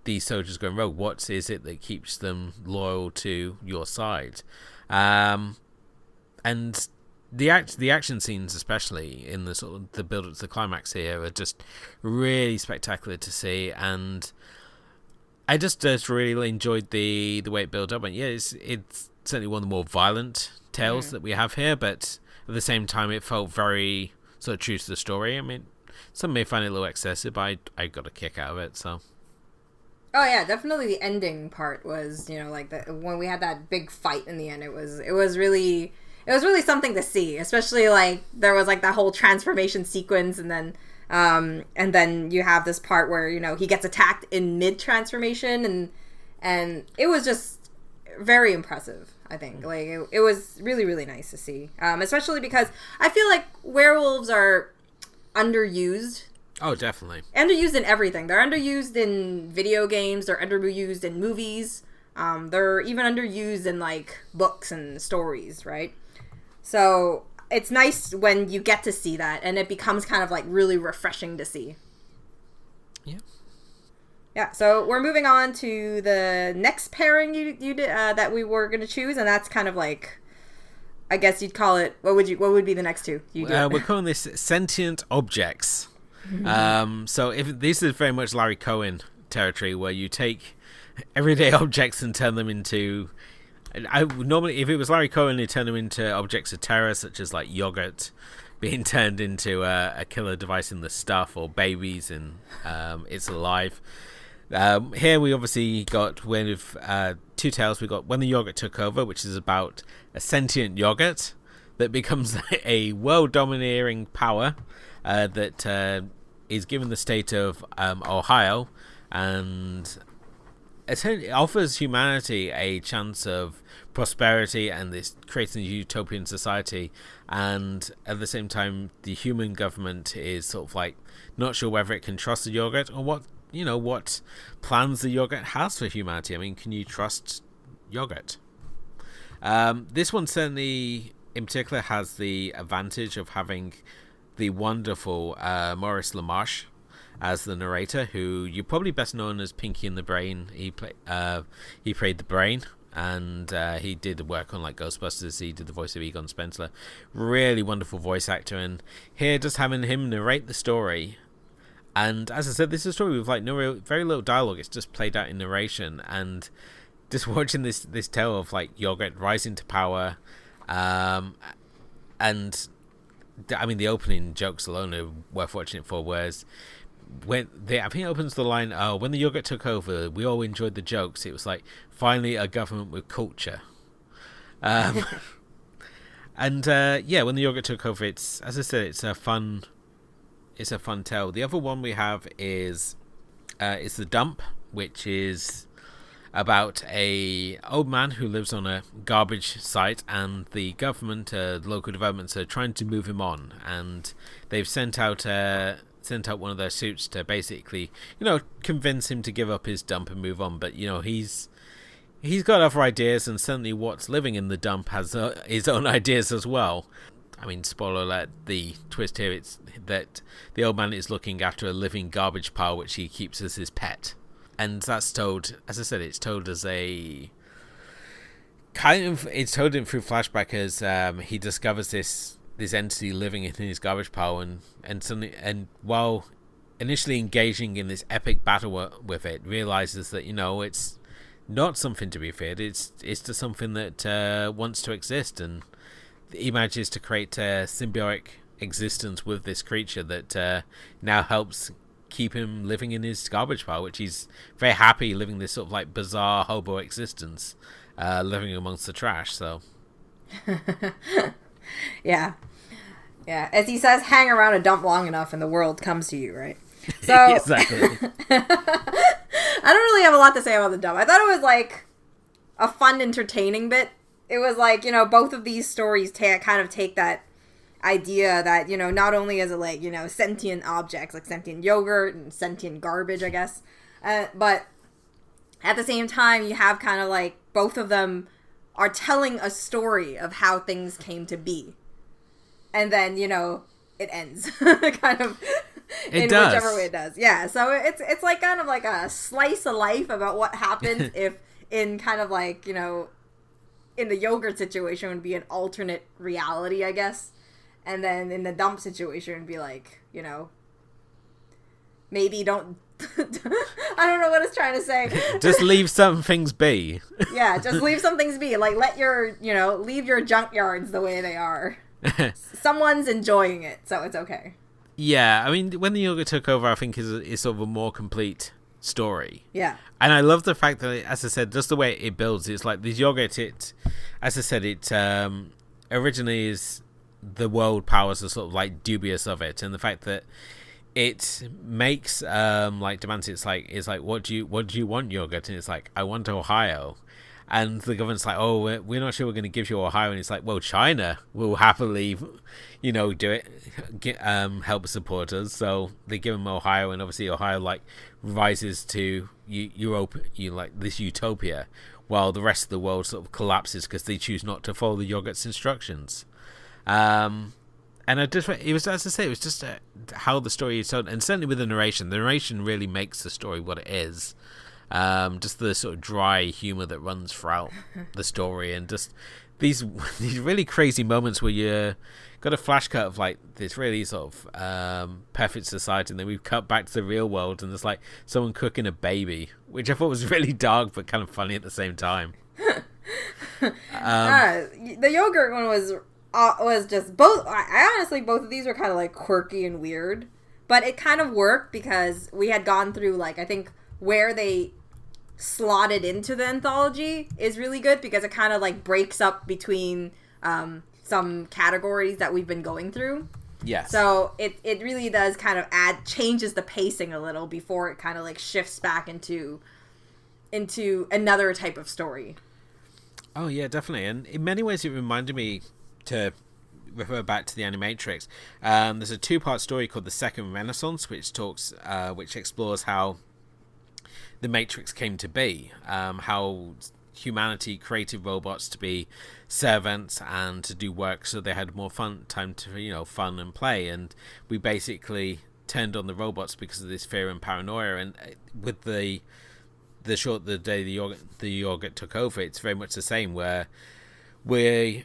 Speaker 1: these soldiers going rogue? What is it that keeps them loyal to your side? And the action scenes, especially in the sort of the build up to the climax here, are just really spectacular to see. And I just really enjoyed the way it built up. And yeah, it's certainly one of the more violent tales that we have here, but at the same time, it felt very sort of true to the story. I mean, some may find it a little excessive, but I got a kick out of it. So.
Speaker 2: Oh yeah, definitely the ending part was, you know, like when we had that big fight in the end, it was really something to see, especially like there was like that whole transformation sequence, and then you have this part where, you know, he gets attacked in mid transformation, and it was just very impressive. I think like it was really, really nice to see, especially because I feel like werewolves are underused.
Speaker 1: Oh, definitely.
Speaker 2: Underused in everything. They're underused in video games. They're underused in movies. They're even underused in, like, books and stories, right? So it's nice when you get to see that, and it becomes kind of, like, really refreshing to see.
Speaker 1: Yeah.
Speaker 2: Yeah, so we're moving on to the next pairing you did that we were going to choose, and that's kind of like, I guess you'd call it, what would be the next two?
Speaker 1: We're calling this Sentient Objects. So if this is very much Larry Cohen territory, where you take everyday objects and turn them into, normally if it was Larry Cohen, he'd turn them into objects of terror, such as like yogurt being turned into a killer device in The Stuff, or babies in It's Alive. Here we obviously got with two tales. We got When the Yogurt Took Over, which is about a sentient yogurt that becomes a world-domineering power that is given the state of Ohio, and essentially offers humanity a chance of prosperity and this creating a utopian society. And at the same time, the human government is sort of like not sure whether it can trust the yogurt, or what plans the yogurt has for humanity. I mean, can you trust yogurt? This one certainly in particular has the advantage of having the wonderful Maurice LaMarche as the narrator, who you're probably best known as Pinky and the Brain. He played the Brain, and he did work on like Ghostbusters. He did the voice of Egon Spencer. Really wonderful voice actor, and here just having him narrate the story And as I said, this is a story with like very little dialogue. It's just played out in narration, and just watching this tale of like yogurt rising to power, and I mean the opening jokes alone are worth watching it for. Whereas I think it opens the line, "Oh, when the yogurt took over, we all enjoyed the jokes. It was like finally a government with culture." And when the yogurt took over, it's, as I said, it's a fun tale. The other one we have is The Dump, which is about a old man who lives on a garbage site, and the government, local developments, are trying to move him on, and they've sent out one of their suits to basically, convince him to give up his dump and move on. But he's got other ideas, and certainly what's living in the dump has his own ideas as well. I mean, spoiler alert, the twist here is that the old man is looking after a living garbage pile which he keeps as his pet. And that's told, as I said, it's told as it's told in through flashback as he discovers this entity living in his garbage pile, and while initially engaging in this epic battle with it, realizes that, it's not something to be feared, it's just something that wants to exist, and he manages to create a symbiotic existence with this creature that now helps keep him living in his garbage pile, which he's very happy living this sort of like bizarre hobo existence, living amongst the trash. So
Speaker 2: yeah, as he says, hang around a dump long enough and the world comes to you, right? So
Speaker 1: exactly.
Speaker 2: I don't really have a lot to say about the dump. I thought it was like a fun, entertaining bit. It was like, both of these stories kind of take that idea that, not only is it like, sentient objects, like sentient yogurt and sentient garbage, I guess, but at the same time, you have kind of like both of them are telling a story of how things came to be. And then, it ends kind of in whichever way it does. Yeah, so it's like kind of like a slice of life about what happens if in kind of like, in the yogurt situation would be an alternate reality, I guess. And then in the dump situation would be like, maybe don't... I don't know what it's trying to say.
Speaker 1: Just leave some things be.
Speaker 2: Yeah, just leave some things be. Like, let your, leave your junkyards the way they are. Someone's enjoying it, so it's okay.
Speaker 1: Yeah, I mean, when the yogurt took over, I think is sort of a more complete story.
Speaker 2: Yeah.
Speaker 1: And I love the fact that, as I said, just the way it builds, it's like this yogurt, as I said, it originally is the world powers are sort of like dubious of it, and the fact that it makes like demands, it's like what do you want, yogurt? And it's like, I want Ohio. And the government's like, oh, we're not sure we're going to give you Ohio. And it's like, well, China will happily, do it, help support us. So they give them Ohio, and obviously Ohio like rises to Europe, like this utopia, while the rest of the world sort of collapses because they choose not to follow the yogurt's instructions. And it was, as I say, it was just how the story is told, and certainly with the narration really makes the story what it is. Just the sort of dry humor that runs throughout the story, and just these really crazy moments where you got a flash cut of like this really sort of perfect society, and then we've cut back to the real world, and there's like someone cooking a baby, which I thought was really dark but kind of funny at the same time.
Speaker 2: The yogurt one was just both. I honestly, both of these were kind of like quirky and weird, but it kind of worked because we had gone through, like, I think where they slotted into the anthology is really good because it kind of like breaks up between some categories that we've been going through.
Speaker 1: Yes.
Speaker 2: So it really does kind of changes the pacing a little before it kind of like shifts back into another type of story.
Speaker 1: Oh yeah, definitely. And in many ways it reminded me, to refer back to the Animatrix, there's a 2-part story called The Second Renaissance, which explores how the Matrix came to be, how humanity created robots to be servants and to do work so they had more fun and play, and we basically turned on the robots because of this fear and paranoia. And with the day the yogurt took over, it's very much the same, where we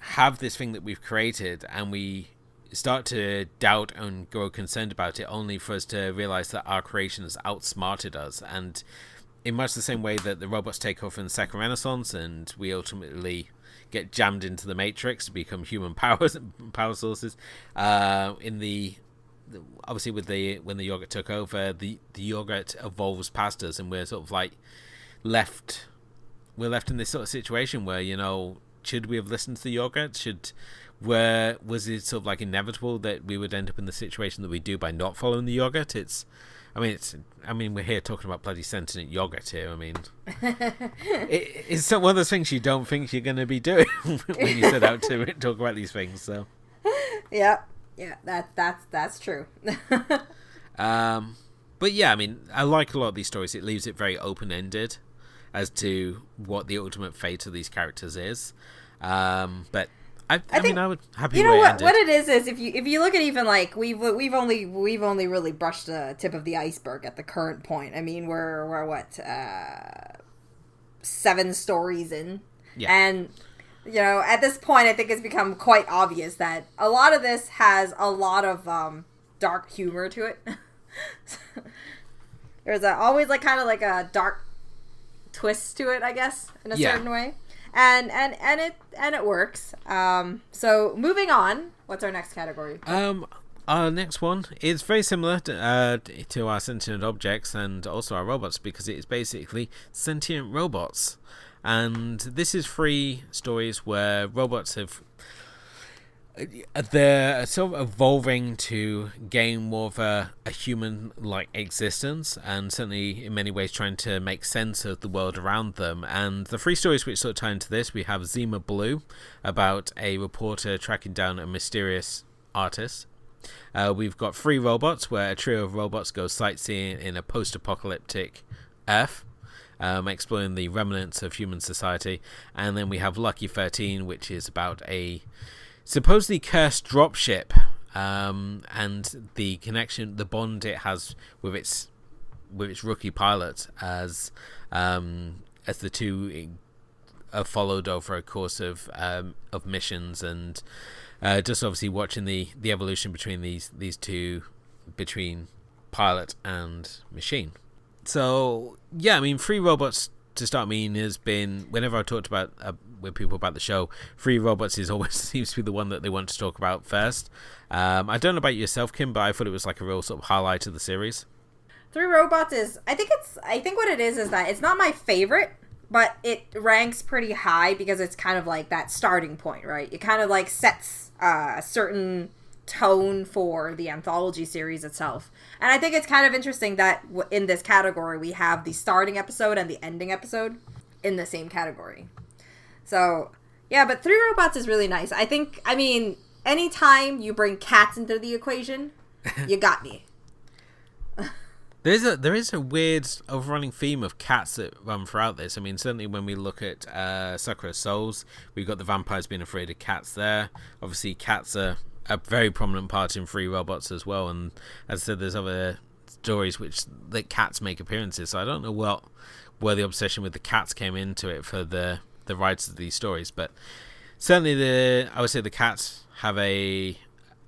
Speaker 1: have this thing that we've created and we start to doubt and grow concerned about it, only for us to realize that our creation has outsmarted us. And in much the same way that the robots take over in the Second Renaissance, and we ultimately get jammed into the Matrix to become human power sources. In the obviously when the yogurt took over, the yogurt evolves past us, and we're sort of like left in this sort of situation where, you know, should we have listened to the yogurt? Was it sort of like inevitable that we would end up in the situation that we do by not following the yogurt? I mean, we're here talking about bloody sentient yogurt here. I mean, it's one of those things you don't think you're going to be doing when you set out to talk about these things. So,
Speaker 2: yeah, that's true.
Speaker 1: But yeah, I mean, I like a lot of these stories. It leaves it very open-ended as to what the ultimate fate of these characters is. But I mean, I would happy.
Speaker 2: You know what it is if you look at even like we've only really brushed the tip of the iceberg at the current point. I mean, we're what 7 stories in,
Speaker 1: yeah.
Speaker 2: And you know, at this point, I think it's become quite obvious that a lot of this has a lot of dark humor to it. There's always like kind of like a dark twist to it, I guess, in a certain way. And it works. So moving on, what's our next category?
Speaker 1: Our next one is very similar to our Sentient Objects and also our robots, because it is basically Sentient Robots. And this is 3 stories where robots they're sort of evolving to gain more of a human-like existence, and certainly in many ways trying to make sense of the world around them. And the 3 stories which sort of tie into this, we have Zima Blue, about a reporter tracking down a mysterious artist. We've got 3 Robots, where a trio of robots go sightseeing in a post-apocalyptic Earth, exploring the remnants of human society. And then we have Lucky 13, which is about a supposedly cursed dropship, and the connection, the bond it has with its rookie pilot, as the two are followed over a course of missions, and just obviously watching the evolution between these two, between pilot and machine. So yeah, I mean, 3 Robots to start me has been, whenever I talked about with people about the show, 3 Robots is always seems to be the one that they want to talk about first. I don't know about yourself, Kim, but I thought it was like a real sort of highlight of the series.
Speaker 2: 3 Robots is, I think what it is that it's not my favorite, but it ranks pretty high because it's kind of like that starting point, right? It kind of like sets a certain tone for the Anthology series itself. And I think it's kind of interesting that in this category we have the starting episode and the ending episode in the same category. So, yeah, but 3 Robots is really nice. I mean, anytime you bring cats into the equation, you got me.
Speaker 1: There is a weird overrunning theme of cats that run throughout this. I mean, certainly when we look at Sakura Souls, we've got the vampires being afraid of cats there. Obviously, cats are a very prominent part in 3 Robots as well, and as I said, there's other stories that cats make appearances, so I don't know where the obsession with the cats came into it for the writers of these stories, but certainly I would say the cats have a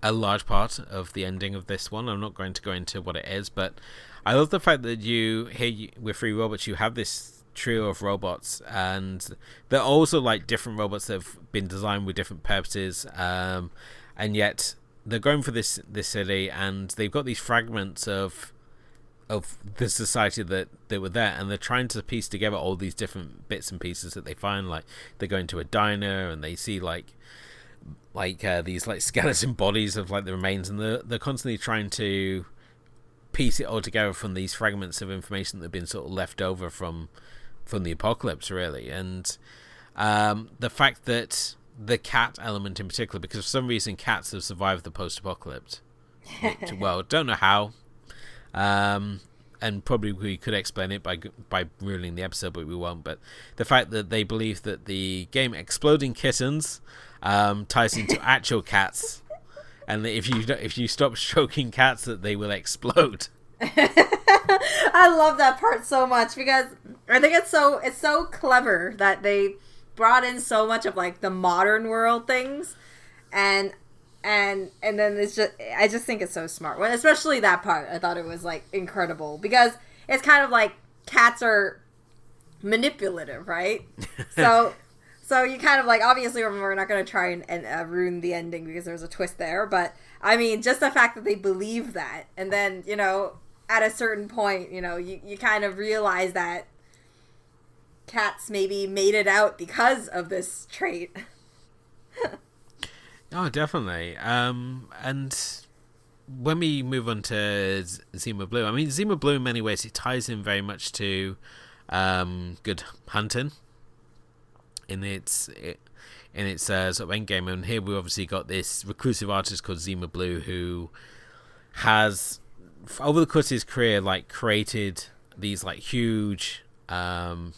Speaker 1: large part of the ending of this one. I'm not going to go into what it is, but I love the fact that with 3 Robots you have this trio of robots, and they're also like different robots that have been designed with different purposes, and yet they're going for this city, and they've got these fragments of the society that they were there, and they're trying to piece together all these different bits and pieces that they find. Like they go into a diner and they see like these like skeleton bodies of like the remains, and they're constantly trying to piece it all together from these fragments of information that have been sort of left over from the apocalypse, really. And the fact that the cat element in particular, because for some reason cats have survived the post-apocalypse. Well, don't know how. And probably we could explain it by ruining the episode, but we won't. But the fact that they believe that the game Exploding Kittens ties into actual cats, and that if you stop stroking cats, that they will explode.
Speaker 2: I love that part so much because I think it's so clever that they brought in so much of like the modern world things, and and then it's just, I just think it's so smart. Well, especially that part, I thought it was like incredible because it's kind of like cats are manipulative, right? So you kind of like, obviously we're not going to try and ruin the ending because there's a twist there, but I mean, just the fact that they believe that, and then, you know, at a certain point, you know, you kind of realize that cats maybe made it out because of this trait.
Speaker 1: Oh, definitely. And when we move on to Zima Blue, I mean, Zima Blue in many ways, it ties in very much to Good Hunting in its sort of endgame. And here we obviously got this reclusive artist called Zima Blue who has, over the course of his career, like created these like huge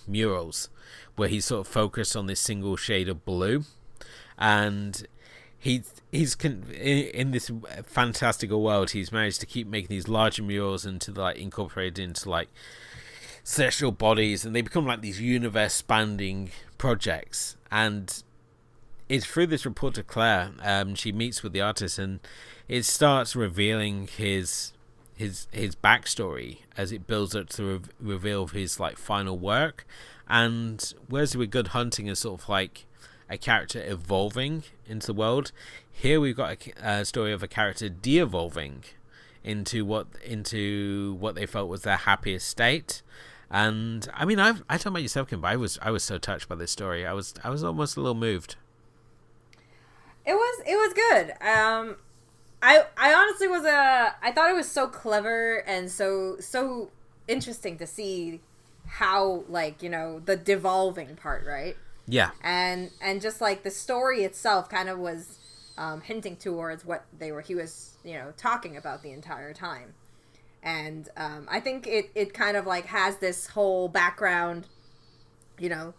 Speaker 1: murals where he's sort of focused on this single shade of blue, and he's in this fantastical world. He's managed to keep making these larger murals and to like incorporate into like celestial bodies, and they become like these universe spanning projects. And it's through this report to Claire, she meets with the artist, and it starts revealing his backstory as it builds up to reveal his like final work. And whereas with Good Hunting is sort of like a character evolving into the world, here we've got a story of a character de-evolving into what they felt was their happiest state. And I mean, I don't know about yourself, Kim, but I was so touched by this story. I was almost a little moved.
Speaker 2: It was good. I honestly was I thought it was so clever and so interesting to see how, like, you know, the devolving part, right?
Speaker 1: Yeah.
Speaker 2: And just like the story itself kind of was hinting towards what he was, you know, talking about the entire time. And I think it kind of like has this whole background, you know,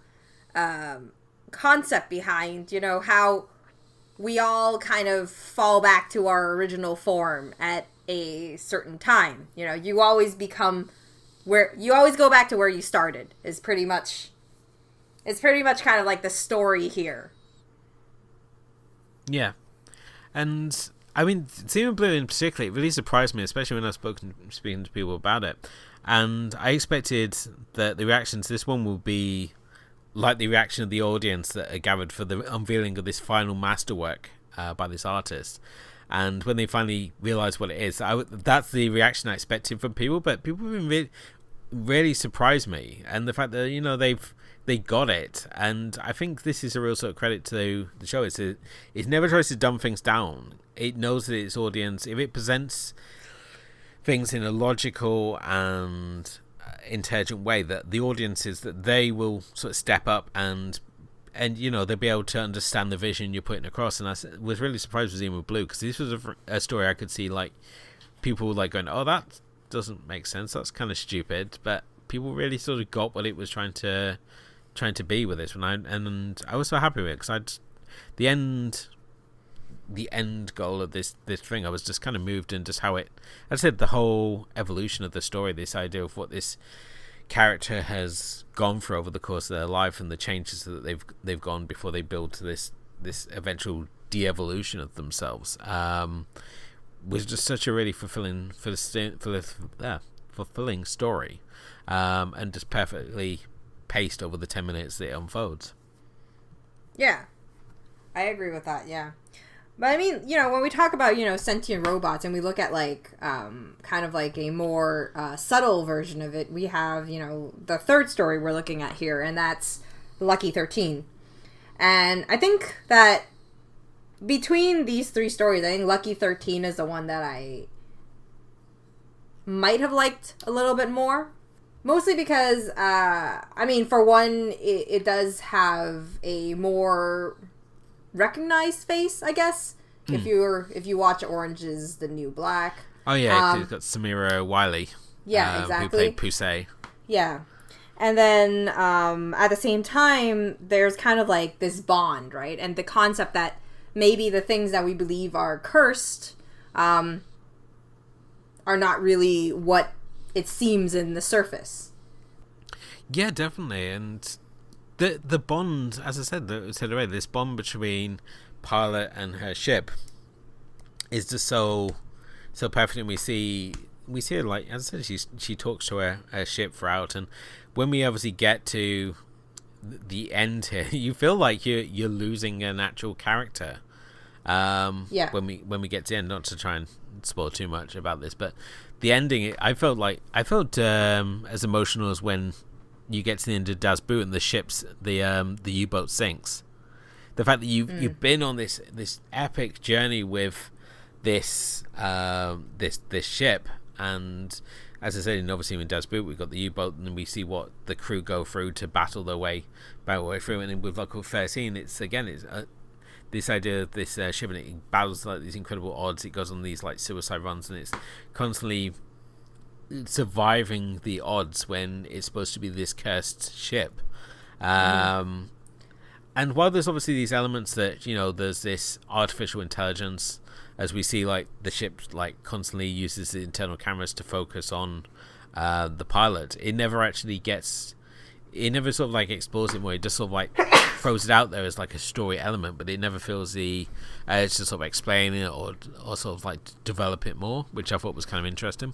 Speaker 2: concept behind, you know, how we all kind of fall back to our original form at a certain time. You know, you always go back to where you started it's pretty much kind of like the story here.
Speaker 1: Yeah. And I mean, Zima Blue in particular, it really surprised me, especially when I was speaking to people about it. And I expected that the reaction to this one would be like the reaction of the audience that are gathered for the unveiling of this final masterwork by this artist. And when they finally realised what it is, that's the reaction I expected from people. But people have been really, really surprised me, and the fact that, you know, they got it. And I think this is a real sort of credit to the show. It never tries to dumb things down. It knows that its audience, if it presents things in a logical and intelligent way, that the audiences, that they will sort of step up and you know, they'll be able to understand the vision you're putting across. And I was really surprised with Zima Blue, because this was a story I could see like people like going, oh, that doesn't make sense, that's kind of stupid, but people really sort of got what it was trying to be with this one. And I was so happy with it, because the end goal of this thing, I was just kind of moved, and just how it, as I said, the whole evolution of the story, this idea of what this character has gone through over the course of their life, and the changes that they've gone before they build to this eventual de-evolution of themselves, was just such a really fulfilling story, and just perfectly paced over the 10 minutes that it unfolds.
Speaker 2: Yeah, I agree with that. Yeah. But I mean, you know, when we talk about, you know, sentient robots, and we look at like kind of like a more subtle version of it, we have, you know, the third story we're looking at here, and that's Lucky 13. And I think that between these three stories, I think Lucky 13 is the one that I might have liked a little bit more. Mostly because, I mean, for one, it does have a more recognized face, I guess. If you watch Orange is the New Black.
Speaker 1: Oh yeah, it's got Samira Wiley.
Speaker 2: Yeah, exactly.
Speaker 1: Who played Poussey.
Speaker 2: Yeah. And then at the same time, there's kind of like this bond, right? And the concept that maybe the things that we believe are cursed are not really what it seems in the surface. Yeah,
Speaker 1: definitely. And the bond, as I said already, this bond between Pilot and her ship is just so perfect. And we see her, like as I said, she talks to her ship throughout, and when we obviously get to the end here, you feel like you're losing an actual character. When we get to the end, not to try and spoil too much about this, but the ending, I felt as emotional as when you get to the end of Das Boot and the ship's the U-boat sinks. The fact that you've been on this epic journey with this ship, and as I said, obviously in Das Boot we've got the U-boat, and we see what the crew go through to battle their way through, and then with Local 13, it's this idea of this ship, and it battles like these incredible odds. It goes on these like suicide runs, and it's constantly surviving the odds when it's supposed to be this cursed ship. And while there's obviously these elements that, there's this artificial intelligence, as we see like the ship like constantly uses the internal cameras to focus on the pilot, it never sort of like explores it more. It just sort of like throws it out there as like a story element, but it never feels the it's just sort of explaining it or sort of like develop it more, which I thought was kind of interesting.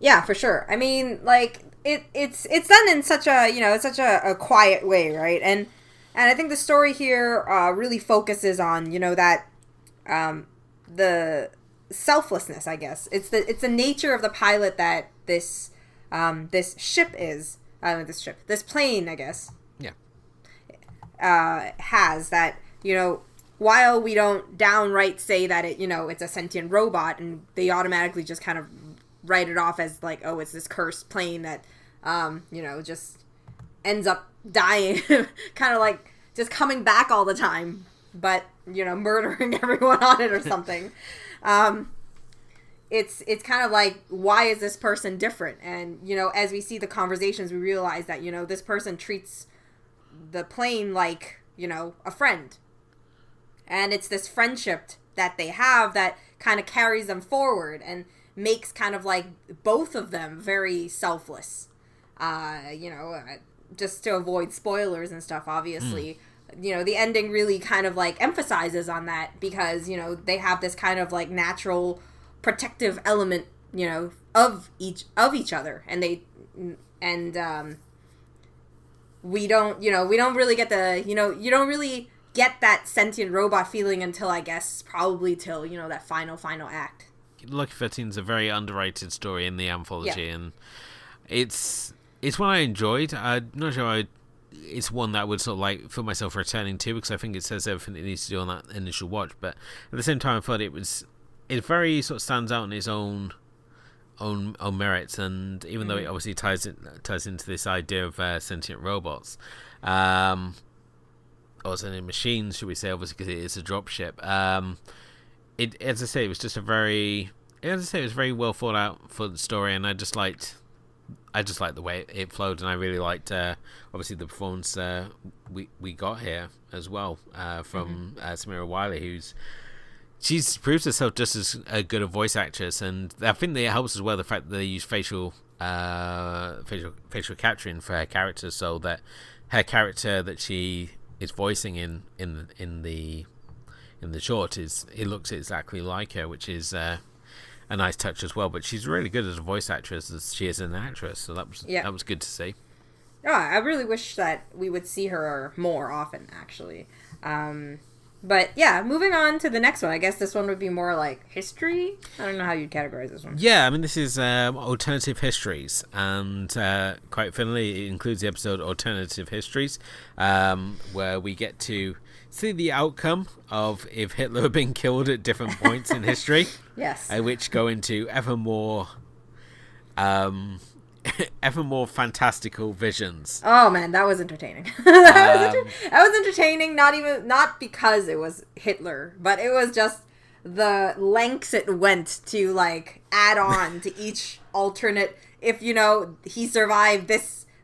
Speaker 2: Yeah, for sure. I mean, like it's done in such a quiet way, right? And I think the story here really focuses on that the selflessness, I guess. It's the nature of the pilot that this ship is. This plane, I guess.
Speaker 1: Yeah.
Speaker 2: Has that, while we don't downright say that it's a sentient robot, and they automatically just kind of write it off as like, oh, it's this cursed plane that, just ends up dying, kind of like just coming back all the time, but, murdering everyone on it or something. It's kind of like, why is this person different? And, as we see the conversations, we realize that, this person treats the plane like, a friend. And it's this friendship that they have that kind of carries them forward and makes kind of like both of them very selfless. Just to avoid spoilers and stuff, obviously. The ending really kind of like emphasizes on that because, they have this kind of like natural protective element, of each other, and we don't really get you don't really get that sentient robot feeling until, I guess, probably till that final act.
Speaker 1: Lucky 13 is a very underrated story in the anthology, and it's one I enjoyed. I'm not sure it's one that I would sort of like feel myself returning to, because I think it says everything it needs to do on that initial watch, but at the same time I thought it very sort of stands out in its own merits, and even though it obviously ties into this idea of sentient robots, or sentient machines, should we say, obviously, because it is a dropship. As I say, it was just it was a very well thought out for the story, and I just liked the way it flowed, and I really liked obviously the performance we got here as well from Samira Wiley, she's proved herself just as a good a voice actress, and I think that it helps as well the fact that they use facial capturing for her character, so that her character that she is voicing in the short it looks exactly like her, which is a nice touch as well. But she's really good as a voice actress as she is an actress, so that was good to see.
Speaker 2: I really wish that we would see her more often, actually. But yeah, moving on to the next one. I guess this one would be more like history. I don't know how you'd categorize this one.
Speaker 1: Yeah, I mean, this is Alternative Histories, and quite funnily, it includes the episode Alternative Histories, where we get to see the outcome of if Hitler had been killed at different points in history.
Speaker 2: Yes.
Speaker 1: Which go into ever more fantastical visions.
Speaker 2: Oh man, that was entertaining. That was entertaining. Not because it was Hitler, but it was just the lengths it went to like add on to each alternate. If he survived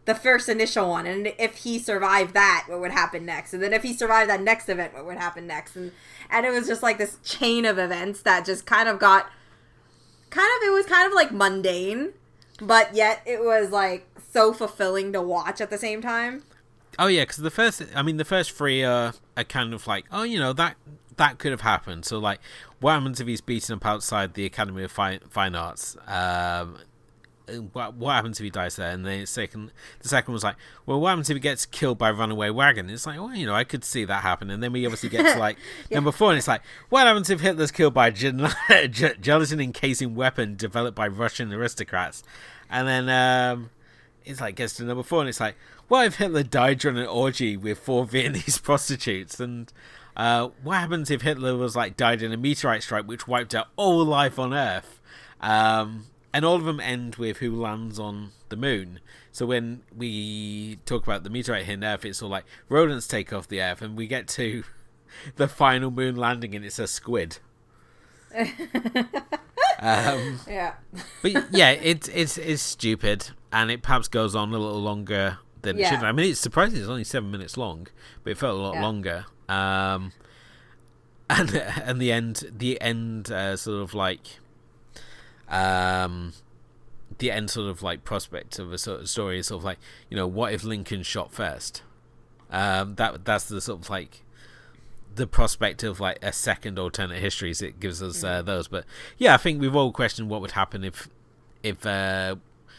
Speaker 2: the first initial one, and if he survived that, what would happen next? And then if he survived that next event, what would happen next? And it was just like this chain of events that just it was kind of like mundane, but yet it was like so fulfilling to watch at the same time.
Speaker 1: Oh yeah, because the first three are kind of like, that that could have happened. So, like, what happens if he's beaten up outside the Academy of Fine Arts? What happens if he dies there? And the second was like, well, what happens if he gets killed by a runaway wagon? It's like, well, I could see that happen. And then we obviously get to like number 4, and it's like, what happens if Hitler's killed by a gelatin encasing weapon developed by Russian aristocrats? And then it's like gets to number 4, and it's like, what if Hitler died during an orgy with 4 Vietnamese prostitutes? And what happens if Hitler was like died in a meteorite strike which wiped out all life on Earth? And all of them end with who lands on the moon. So when we talk about the meteorite hitting Earth, it's all like rodents take off the Earth, and we get to the final moon landing, and it's a squid.
Speaker 2: Yeah.
Speaker 1: But yeah, it's stupid, and it perhaps goes on a little longer than it should. I mean, it's surprising it's only 7 minutes long, but it felt a lot longer. And the end sort of like. The end sort of like prospect of a sort of story is sort of like, what if Lincoln shot first? That's the sort of like the prospect of like a second alternate histories. It gives us those. But yeah, I think we've all questioned what would happen if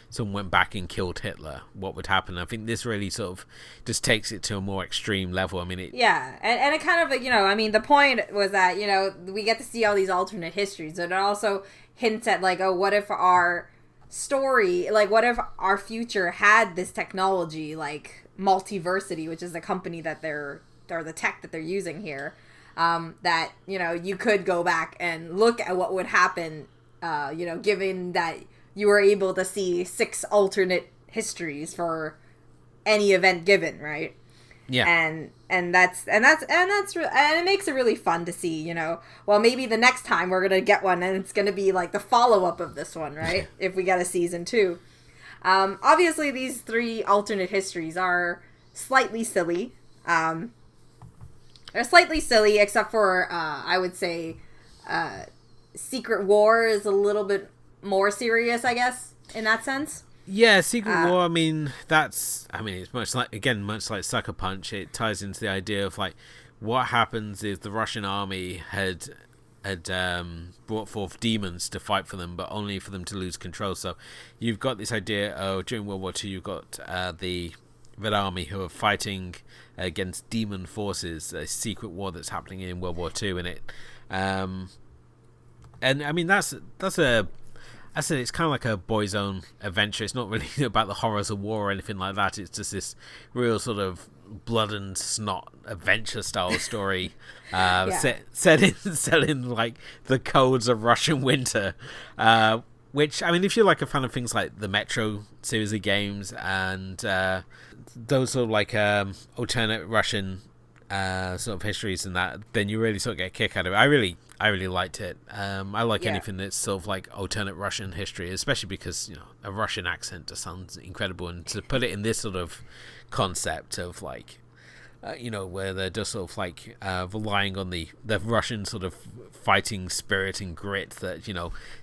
Speaker 1: someone went back and killed Hitler. What would happen? I think this really sort of just takes it to a more extreme level. I mean, and
Speaker 2: it kind of, I mean, the point was that, we get to see all these alternate histories, and it also hints at like, oh, what if our story, like, what if our future had this technology, like Multiversity, which is the company that or the tech that they're using here, that, you could go back and look at what would happen, given that you were able to see 6 alternate histories for any event given, right?
Speaker 1: Yeah.
Speaker 2: And it makes it really fun to see, well, maybe the next time we're going to get one and it's going to be like the follow-up of this one, right? If we get a season 2. Obviously, these 3 alternate histories are slightly silly. They're slightly silly, except for, I would say, Secret War is a little bit more serious, I guess, in that sense.
Speaker 1: Yeah, Secret War, it's much like Sucker Punch. It ties into the idea of like what happens if the Russian army had brought forth demons to fight for them, but only for them to lose control. So you've got this idea of during World War II, you've got the Red Army who are fighting against demon forces, a secret war that's happening in World War II, and I mean that's it's kind of like a boy's own adventure. It's not really about the horrors of war or anything like that. It's just this real sort of blood and snot adventure style story set in like the codes of Russian winter. Which, I mean, if you're like a fan of things like the Metro series of games and those sort of like alternate Russian sort of histories and that, then you really sort of get a kick out of it. I really liked it. I like anything that's sort of like alternate Russian history, especially because a Russian accent just sounds incredible, and to put it in this sort of concept of like where they're just sort of like relying on the Russian sort of fighting spirit and grit that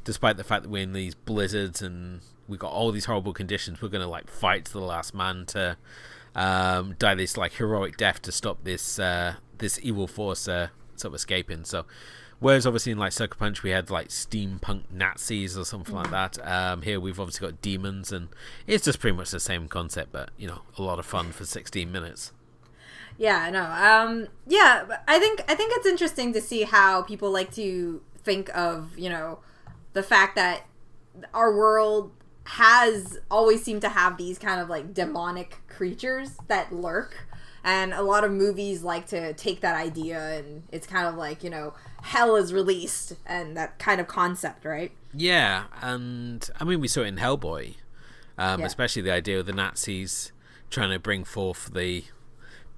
Speaker 1: despite the fact that we're in these blizzards and we've got all these horrible conditions, we're gonna like fight to the last man to die this like heroic death to stop this evil force sort of escaping. So whereas obviously in like Sucker Punch we had like steampunk Nazis or something like that, here we've obviously got demons, and it's just pretty much the same concept, but a lot of fun for 16 minutes.
Speaker 2: Yeah, no. Yeah, but I think it's interesting to see how people like to think of, the fact that our world has always seemed to have these kind of like demonic creatures that lurk, and a lot of movies like to take that idea and it's kind of like, hell is released and that kind of concept, right?
Speaker 1: Yeah, and I mean we saw it in Hellboy, especially the idea of the Nazis trying to bring forth the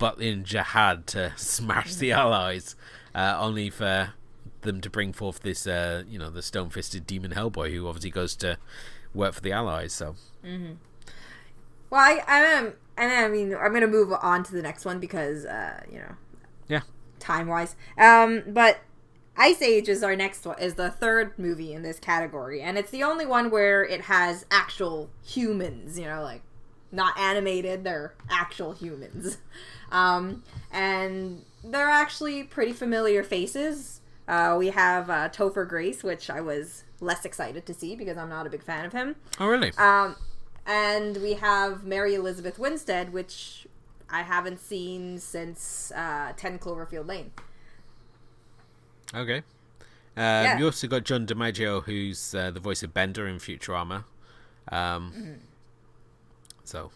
Speaker 1: Butlin Jihad to smash the Allies, only for them to bring forth this, the stone-fisted demon Hellboy, who obviously goes to work for the Allies. So,
Speaker 2: well, I'm going to move on to the next one because, time-wise. But Ice Age is our next one, is the third movie in this category, and it's the only one where it has actual humans, like not animated, they're actual humans. And they're actually pretty familiar faces. We have Topher Grace, which I was less excited to see because I'm not a big fan of him.
Speaker 1: Oh, really?
Speaker 2: And we have Mary Elizabeth Winstead, which I haven't seen since 10 Cloverfield Lane.
Speaker 1: Okay. You also got John DiMaggio, who's the voice of Bender in Futurama. So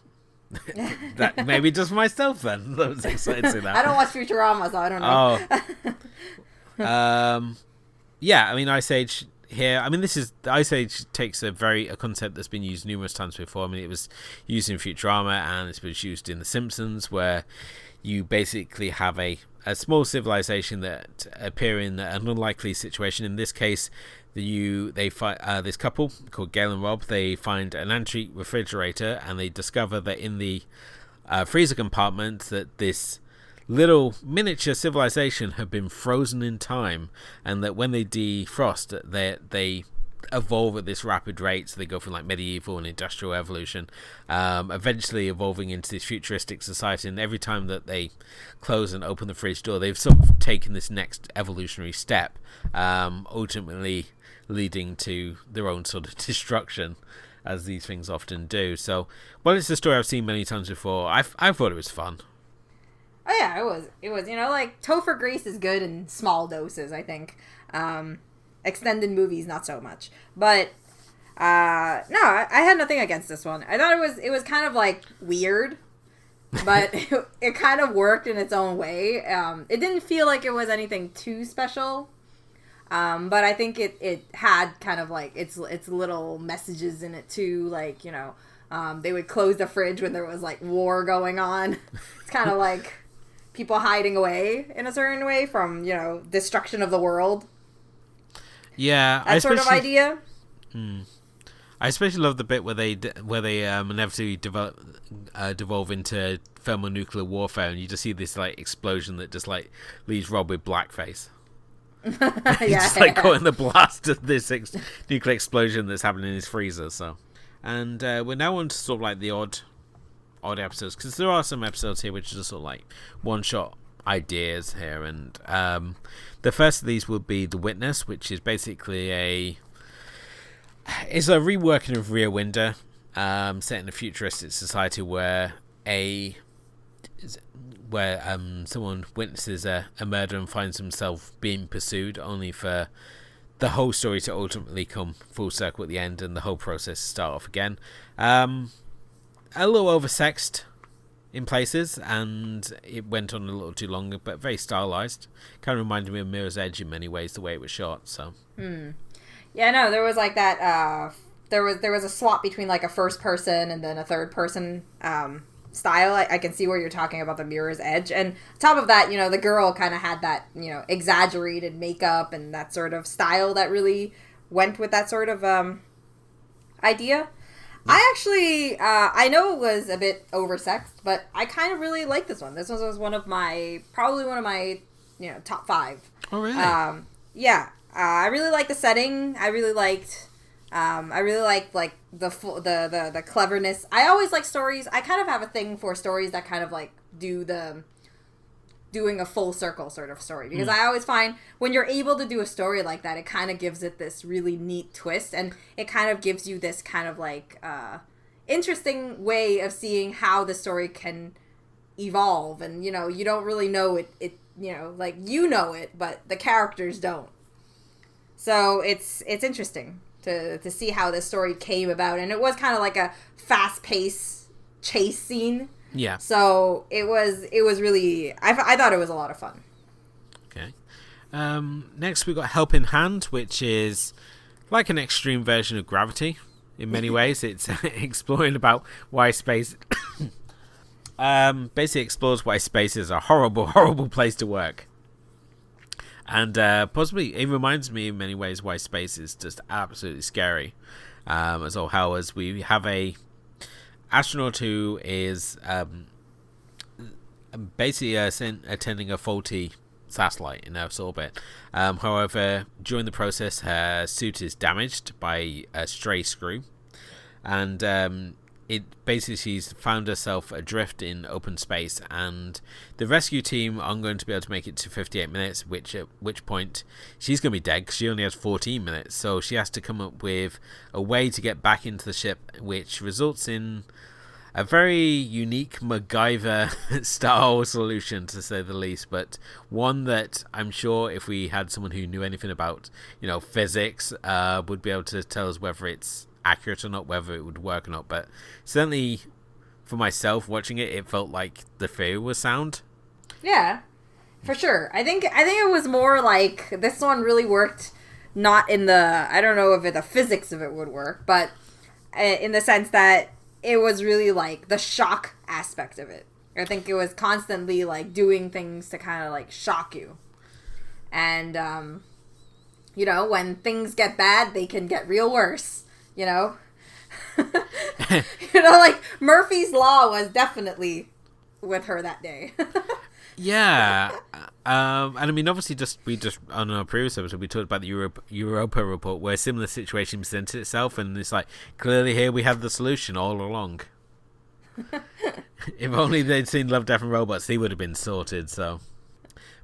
Speaker 1: that maybe just myself then. I was excited to see that.
Speaker 2: I don't watch Futurama, so I don't know.
Speaker 1: Yeah, I mean, Ice Age here. I mean, Ice Age takes a concept that's been used numerous times before. I mean, it was used in Futurama and it's been used in The Simpsons, where you basically have a small civilization that appear in an unlikely situation. In this case, they find this couple called Gail and Rob. They find an antique refrigerator and they discover that in the freezer compartment that this little miniature civilization had been frozen in time, and that when they defrost, they evolve at this rapid rate. So they go from like medieval and industrial evolution, eventually evolving into this futuristic society. And every time that they close and open the fridge door, they've sort of taken this next evolutionary step, ultimately leading to their own sort of destruction, as these things often do. So, well, it's a story I've seen many times before. I thought it was fun.
Speaker 2: Oh yeah, it was, you know, like, Topher Grace is good in small doses, I think. Extended movies, not so much. But, no, I had nothing against this one. I thought it was kind of, like, weird, but it kind of worked in its own way. It didn't feel like it was anything too special, but I think it had kind of, like, its little messages in it, too, like, you know, they would close the fridge when there was, like, war going on. It's kind of like people hiding away in a certain way from, you know, destruction of the world.
Speaker 1: Yeah,
Speaker 2: that sort of idea.
Speaker 1: I especially love the bit where they inevitably devolve into thermonuclear warfare, and you just see this like explosion that just like leaves Rob with blackface. He's just like caught in the blast of this nuclear explosion that's happening in his freezer. So, and we're now on to sort of like the odd episodes, because there are some episodes here which are just sort of like one shot ideas here, and the first of these would be The Witness, which is basically it's a reworking of Rear Window, set in a futuristic society where someone witnesses a murder and finds himself being pursued, only for the whole story to ultimately come full circle at the end and the whole process to start off again. A little oversexed in places, and it went on a little too long, but very stylized. Kind of reminded me of Mirror's Edge in many ways, the way it was shot. So
Speaker 2: yeah, no, there was like that there was a swap between like a first person and then a third person style. I can see where you're talking about the Mirror's Edge, and on top of that, you know, the girl kind of had that, you know, exaggerated makeup and that sort of style that really went with that sort of idea. I actually, I know it was a bit oversexed, but I kind of really liked this one. This one was probably one of my, you know, top 5.
Speaker 1: Oh, really?
Speaker 2: Yeah. I really liked the setting. I really liked like the cleverness. I always like stories. I kind of have a thing for stories that kind of like doing a full circle sort of story, because I always find when you're able to do a story like that, it kind of gives it this really neat twist, and it kind of gives you this kind of like interesting way of seeing how the story can evolve, and you know, you don't really know it you know, like, you know it, but the characters don't. So it's interesting to see how this story came about, and it was kind of like a fast-paced chase scene.
Speaker 1: Yeah.
Speaker 2: So it was really, I thought it was a lot of fun.
Speaker 1: Okay. Next we got Helping Hand, which is like an extreme version of Gravity in many ways. It's exploring about why space basically explores why space is a horrible, horrible place to work. And possibly it reminds me in many ways why space is just absolutely scary. As all how, as we have a astronaut who is basically attending a faulty satellite in Earth's orbit. However, during the process, her suit is damaged by a stray screw, and basically she's found herself adrift in open space, and the rescue team aren't going to be able to make it to 58 minutes, at which point she's going to be dead because she only has 14 minutes. So she has to come up with a way to get back into the ship, which results in a very unique MacGyver style solution, to say the least, but one that I'm sure if we had someone who knew anything about, physics, would be able to tell us whether it's accurate or not, whether it would work or not. But certainly for myself watching it, it felt like the theory was sound.
Speaker 2: Yeah, for sure. I think it was more like this one really worked, not in the, I don't know if the physics of it would work, but in the sense that it was really like the shock aspect of it. I think it was constantly like doing things to kind of like shock you. And, when things get bad, they can get real worse. Like Murphy's Law was definitely with her that day.
Speaker 1: Yeah. And I mean, obviously, we just on our previous episode, we talked about the Europa report, where a similar situation presented itself, and it's like, clearly here we have the solution all along. If only they'd seen Love, Death and Robots, they would have been sorted. So,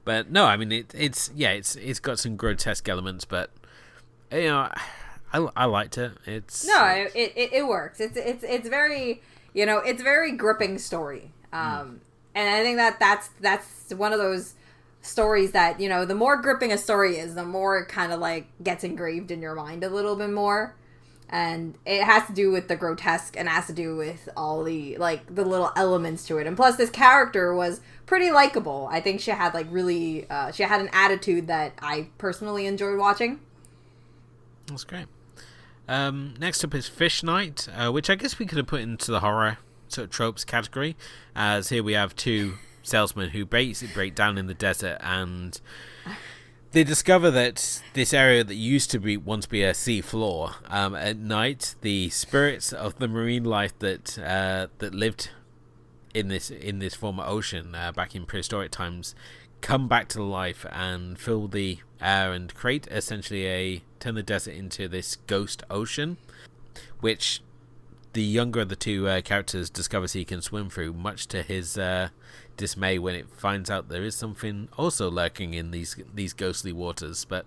Speaker 1: but no, I mean, it's got some grotesque elements, but I liked it.
Speaker 2: It works. It's very it's very gripping story. And I think that's one of those stories that the more gripping a story is, the more it kind of like gets engraved in your mind a little bit more. And it has to do with the grotesque and has to do with all the like the little elements to it. And plus, this character was pretty likable. I think she had like really she had an attitude that I personally enjoyed watching.
Speaker 1: That's great. Next up is Fish Night, which I guess we could have put into the horror sort of tropes category, as here we have two salesmen who basically break down in the desert, and they discover that this area that used to be once be a sea floor, at night the spirits of the marine life that lived in this former ocean back in prehistoric times come back to life and fill the air and create essentially turn the desert into this ghost ocean, which the younger of the two characters discovers he can swim through, much to his dismay when it finds out there is something also lurking in these ghostly waters. But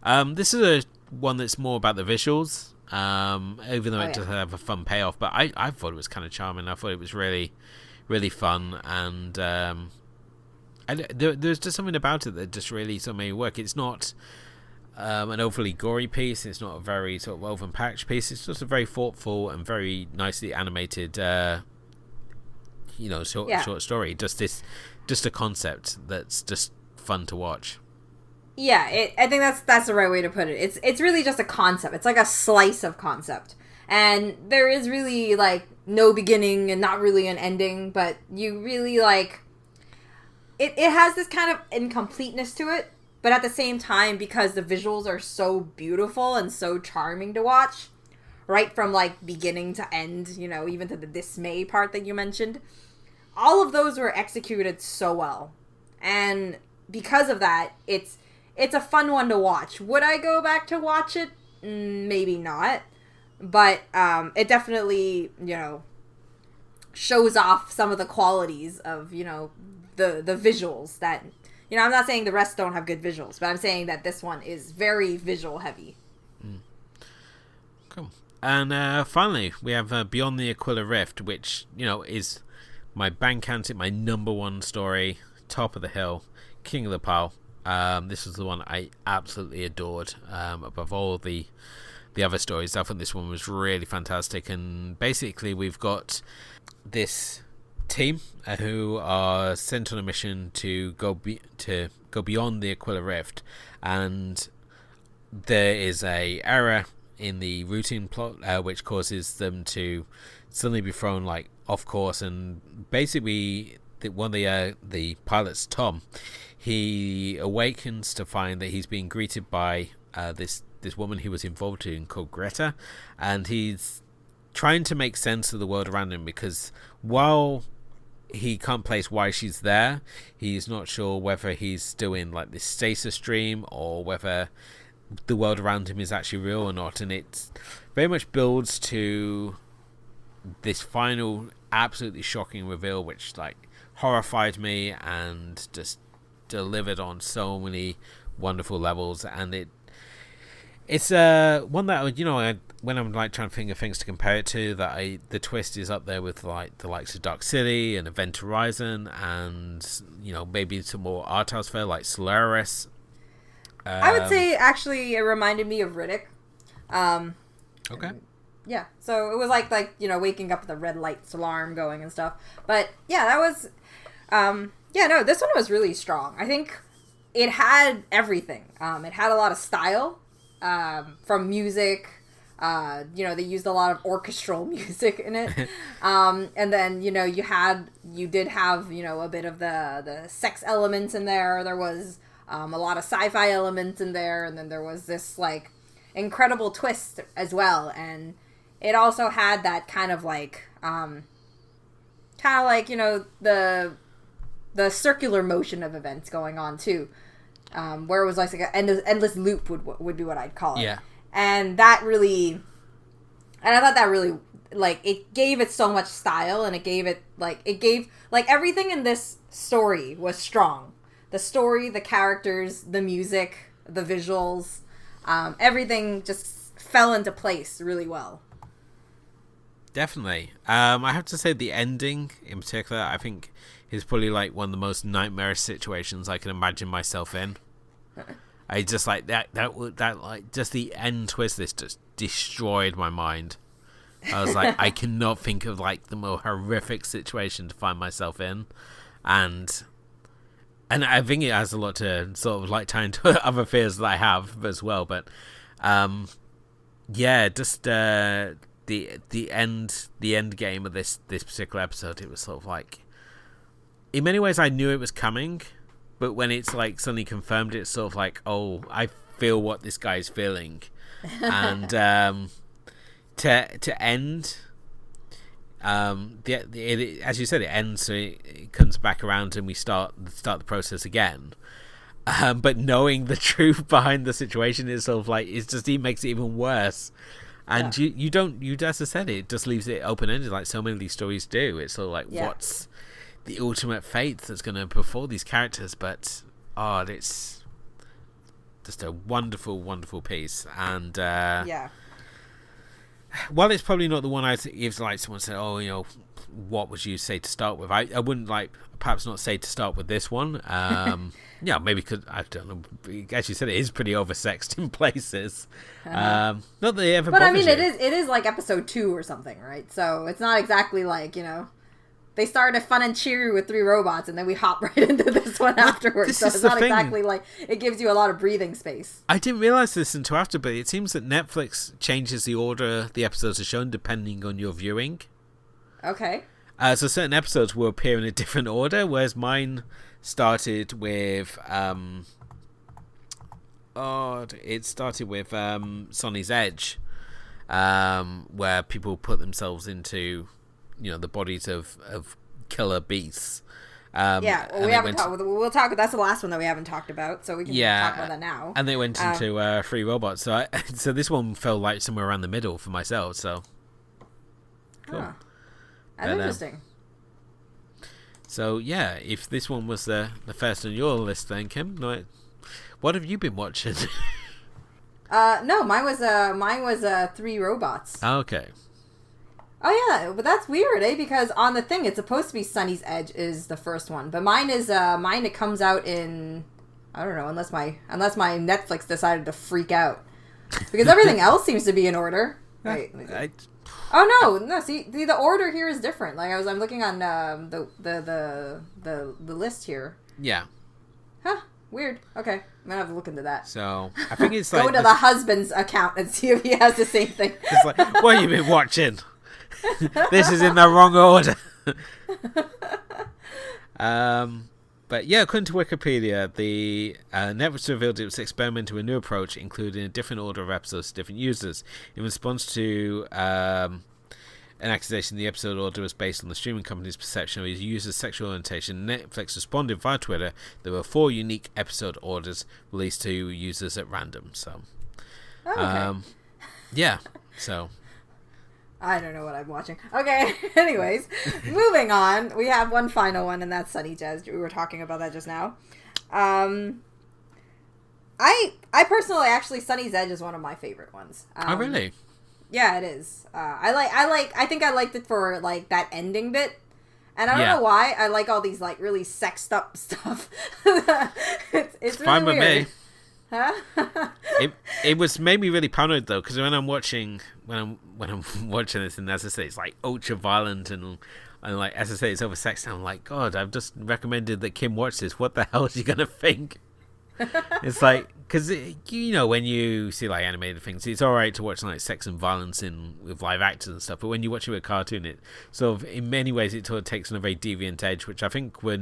Speaker 1: this is one that's more about the visuals, even though it does have a fun payoff. But I thought it was kind of charming. I thought it was really, really fun, and there's just something about it that just really sort of made it work. It's not an overly gory piece. It's not a very sort of woven packaged piece. It's just a very thoughtful and very nicely animated, short story. Just a concept that's just fun to watch.
Speaker 2: Yeah, I think that's the right way to put it. It's really just a concept. It's like a slice of concept, and there is really like no beginning and not really an ending, but you really like. It has this kind of incompleteness to it, but at the same time, because the visuals are so beautiful and so charming to watch, right from like beginning to end, even to the dismay part that you mentioned, all of those were executed so well. And because of that, it's a fun one to watch. Would I go back to watch it? Maybe not. But it definitely, shows off some of the qualities of, the visuals that, I'm not saying the rest don't have good visuals, but I'm saying that this one is very visual heavy.
Speaker 1: Cool. And finally, we have Beyond the Aquila Rift, which, is my my number one story, top of the hill, king of the pile. This was the one I absolutely adored above all the other stories. I thought this one was really fantastic. And basically, we've got this team who are sent on a mission to go beyond the Aquila Rift, and there is a error in the routing plot which causes them to suddenly be thrown like off course. And basically, one of the pilots, Tom, he awakens to find that he's being greeted by this woman he was involved in called Greta, and he's trying to make sense of the world around him, because while he can't place why she's there, he's not sure whether he's still in like this stasis dream or whether the world around him is actually real or not. And it very much builds to this final absolutely shocking reveal, which like horrified me and just delivered on so many wonderful levels. And it's one that, you know, when I'm like trying to think of things to compare it to, that the twist is up there with like the likes of Dark City and Event Horizon, and you know, maybe some more art house fare like Solaris.
Speaker 2: I would say actually it reminded me of Riddick.
Speaker 1: Okay.
Speaker 2: Yeah, so it was like you know, waking up with a red lights alarm going and stuff. But yeah, that was this one was really strong. I think it had everything. It had a lot of style, from music. You know, they used a lot of orchestral music in it. And then, you know, you did have, you know, a bit of the sex elements in there. There was a lot of sci-fi elements in there, and then there was this like incredible twist as well. And it also had that kind of like you know, the circular motion of events going on too, where it was like an endless loop would be what I'd call it.
Speaker 1: Yeah.
Speaker 2: And I thought that really, like, it gave it so much style, and it gave everything in this story was strong. The story, the characters, the music, the visuals, everything just fell into place really well.
Speaker 1: Definitely. I have to say the ending in particular, I think, is probably like one of the most nightmarish situations I can imagine myself in. I just like that like just the end twist. This just destroyed my mind. I was like, I cannot think of like the more horrific situation to find myself in, and I think it has a lot to sort of like tie into other fears that I have as well. But yeah, just the end game of this particular episode, it was sort of like, in many ways I knew it was coming, but when it's like suddenly confirmed, it's sort of like, oh, I feel what this guy's feeling. And to end, as you said, it ends, so it comes back around and we start the process again. But knowing the truth behind the situation is sort of like, it makes it even worse. And you as I said, it just leaves it open ended, like so many of these stories do. It's sort of like, what's the ultimate fate that's going to befall these characters? But it's just a wonderful, wonderful piece. And while it's probably not the one if like someone said, oh, you know, what would you say to start with? I wouldn't perhaps not say to start with this one. Yeah, maybe because I don't know. As you said, it is pretty oversexed in places. Not that it ever.
Speaker 2: But I mean,
Speaker 1: you.
Speaker 2: it is like episode 2 or something, right? So it's not exactly like, you know, they started fun and cheery with 3 robots, and then we hop right into this one afterwards. So it's not exactly like it gives you a lot of breathing space.
Speaker 1: I didn't realize this until after, but it seems that Netflix changes the order the episodes are shown depending on your viewing.
Speaker 2: Okay.
Speaker 1: So certain episodes will appear in a different order, whereas mine started with Sonny's Edge, where people put themselves into, you know, the bodies of killer beasts.
Speaker 2: Well, we haven't talked. We'll talk. That's the last one that we haven't talked about, so we can talk about that now.
Speaker 1: And they went into 3 robots. So so this one felt like somewhere around the middle for myself. So cool.
Speaker 2: Huh. That's interesting.
Speaker 1: So yeah, if this one was the first on your list, then Kim, what have you been watching?
Speaker 2: No, mine was 3 robots.
Speaker 1: Okay.
Speaker 2: Oh yeah, but that's weird, because on the thing it's supposed to be Sonny's Edge is the first one, but mine it comes out in, I don't know, unless my Netflix decided to freak out, because everything else seems to be in order. Right. Oh no! See, the order here is different. Like I'm looking on the list here.
Speaker 1: Yeah.
Speaker 2: Huh. Weird. Okay, I'm gonna have to look into that.
Speaker 1: So I think it's like
Speaker 2: go to the husband's account and see if he has the same thing.
Speaker 1: It's like, what have you been watching? This is in the wrong order. But yeah, according to Wikipedia, the Netflix revealed it was experimenting with a new approach, including a different order of episodes to different users. In response to an accusation, the episode order was based on the streaming company's perception of its users' sexual orientation. Netflix responded via Twitter. There were 4 unique episode orders released to users at random. So,
Speaker 2: okay.
Speaker 1: yeah. So,
Speaker 2: I don't know what I'm watching. Okay, anyways, moving on. We have one final one, and that's Sunny Jazz. We were talking about that just now. I personally, actually, Sunny's Edge is one of my favorite ones.
Speaker 1: Oh, really?
Speaker 2: Yeah, it is. I think I liked it for, like, that ending bit. And I don't know why. I like all these, like, really sexed up stuff. it's really
Speaker 1: fine with
Speaker 2: weird.
Speaker 1: me.
Speaker 2: Huh?
Speaker 1: it was made me really paranoid though, because when I'm watching this, and as I say, it's like ultra violent and like as I say, it's over sex. I'm like, God, I've just recommended that Kim watch this. What the hell is she gonna think? It's like, because you know, when you see like animated things, it's all right to watch like sex and violence with live actors and stuff, but when you watch it with a cartoon, it sort of, in many ways, it sort of takes on a very deviant edge, which I think we're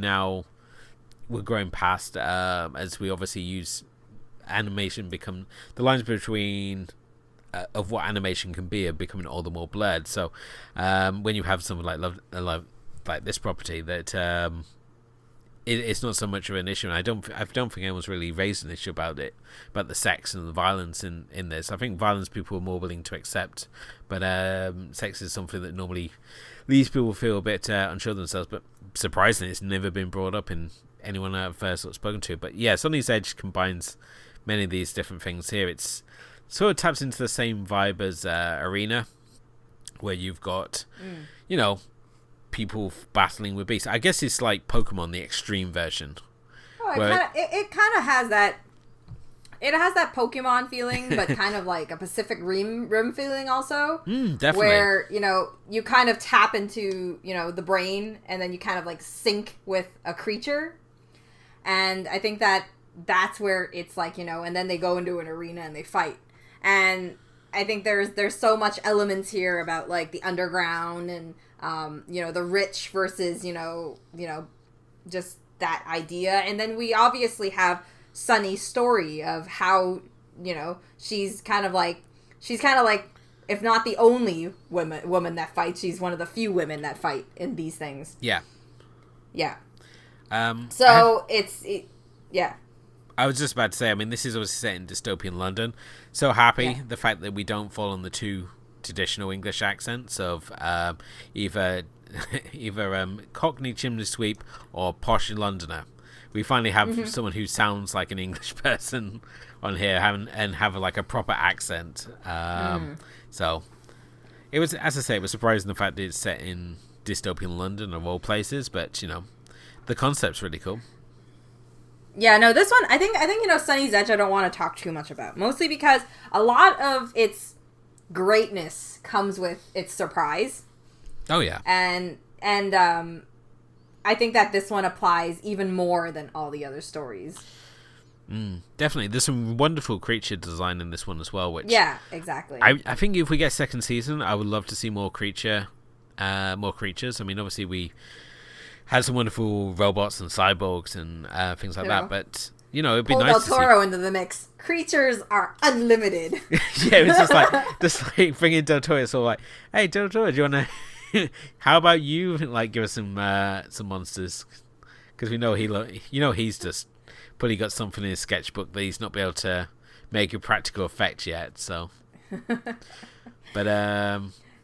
Speaker 1: growing past, as we obviously use animation, become the lines between of what animation can be are becoming all the more blurred. So when you have something like love like this property, that it's not so much of an issue, and I don't think anyone's really raised an issue about it, about the sex and the violence in this. I think violence people are more willing to accept, but sex is something that normally leaves people feel a bit unsure of themselves. But surprisingly, it's never been brought up in anyone I've sort of spoken to. But yeah, Sunny's Edge combines many of these different things here. It's sort of taps into the same vibe as Arena, where you've got, you know, people battling with beasts. I guess it's like Pokemon, the extreme version.
Speaker 2: Oh, it kind of has that. It has that Pokemon feeling, but kind of like a Pacific Rim feeling also.
Speaker 1: Definitely.
Speaker 2: Where, you know, you kind of tap into, you know, the brain, and then you kind of like sync with a creature. And I think that's where it's like, you know, and then they go into an arena and they fight. And I think there's so much elements here about like the underground and you know, the rich versus, you know, just that idea. And then we obviously have Sunny's story of how, you know, she's kind of like, if not the only woman that fights, she's one of the few women that fight in these things.
Speaker 1: Yeah.
Speaker 2: So yeah.
Speaker 1: I was just about to say, I mean, this is obviously set in dystopian London. So happy the fact that we don't fall on the two traditional English accents of either Cockney chimney sweep or posh Londoner. We finally have someone who sounds like an English person on here and have like a proper accent. So it was, as I say, it was surprising the fact that it's set in dystopian London of all places, but you know, the concept's really cool.
Speaker 2: Yeah, no, this one, I think, you know, Sunny's Edge, I don't want to talk too much about. Mostly because a lot of its greatness comes with its surprise.
Speaker 1: Oh, yeah.
Speaker 2: And I think that this one applies even more than all the other stories.
Speaker 1: Definitely. There's some wonderful creature design in this one as well, which...
Speaker 2: Yeah, exactly.
Speaker 1: I think if we get second season, I would love to see more creatures. I mean, obviously we had some wonderful robots and cyborgs and things like that, but you know, it'd be nice to see
Speaker 2: Del Toro into the mix. Creatures are unlimited.
Speaker 1: Yeah, it was just like bringing Del Toro. It's all like, hey, Del Toro, do you want to? How about you like give us some monsters? Because we know he's just probably got something in his sketchbook that he's not been able to make a practical effect yet. So, but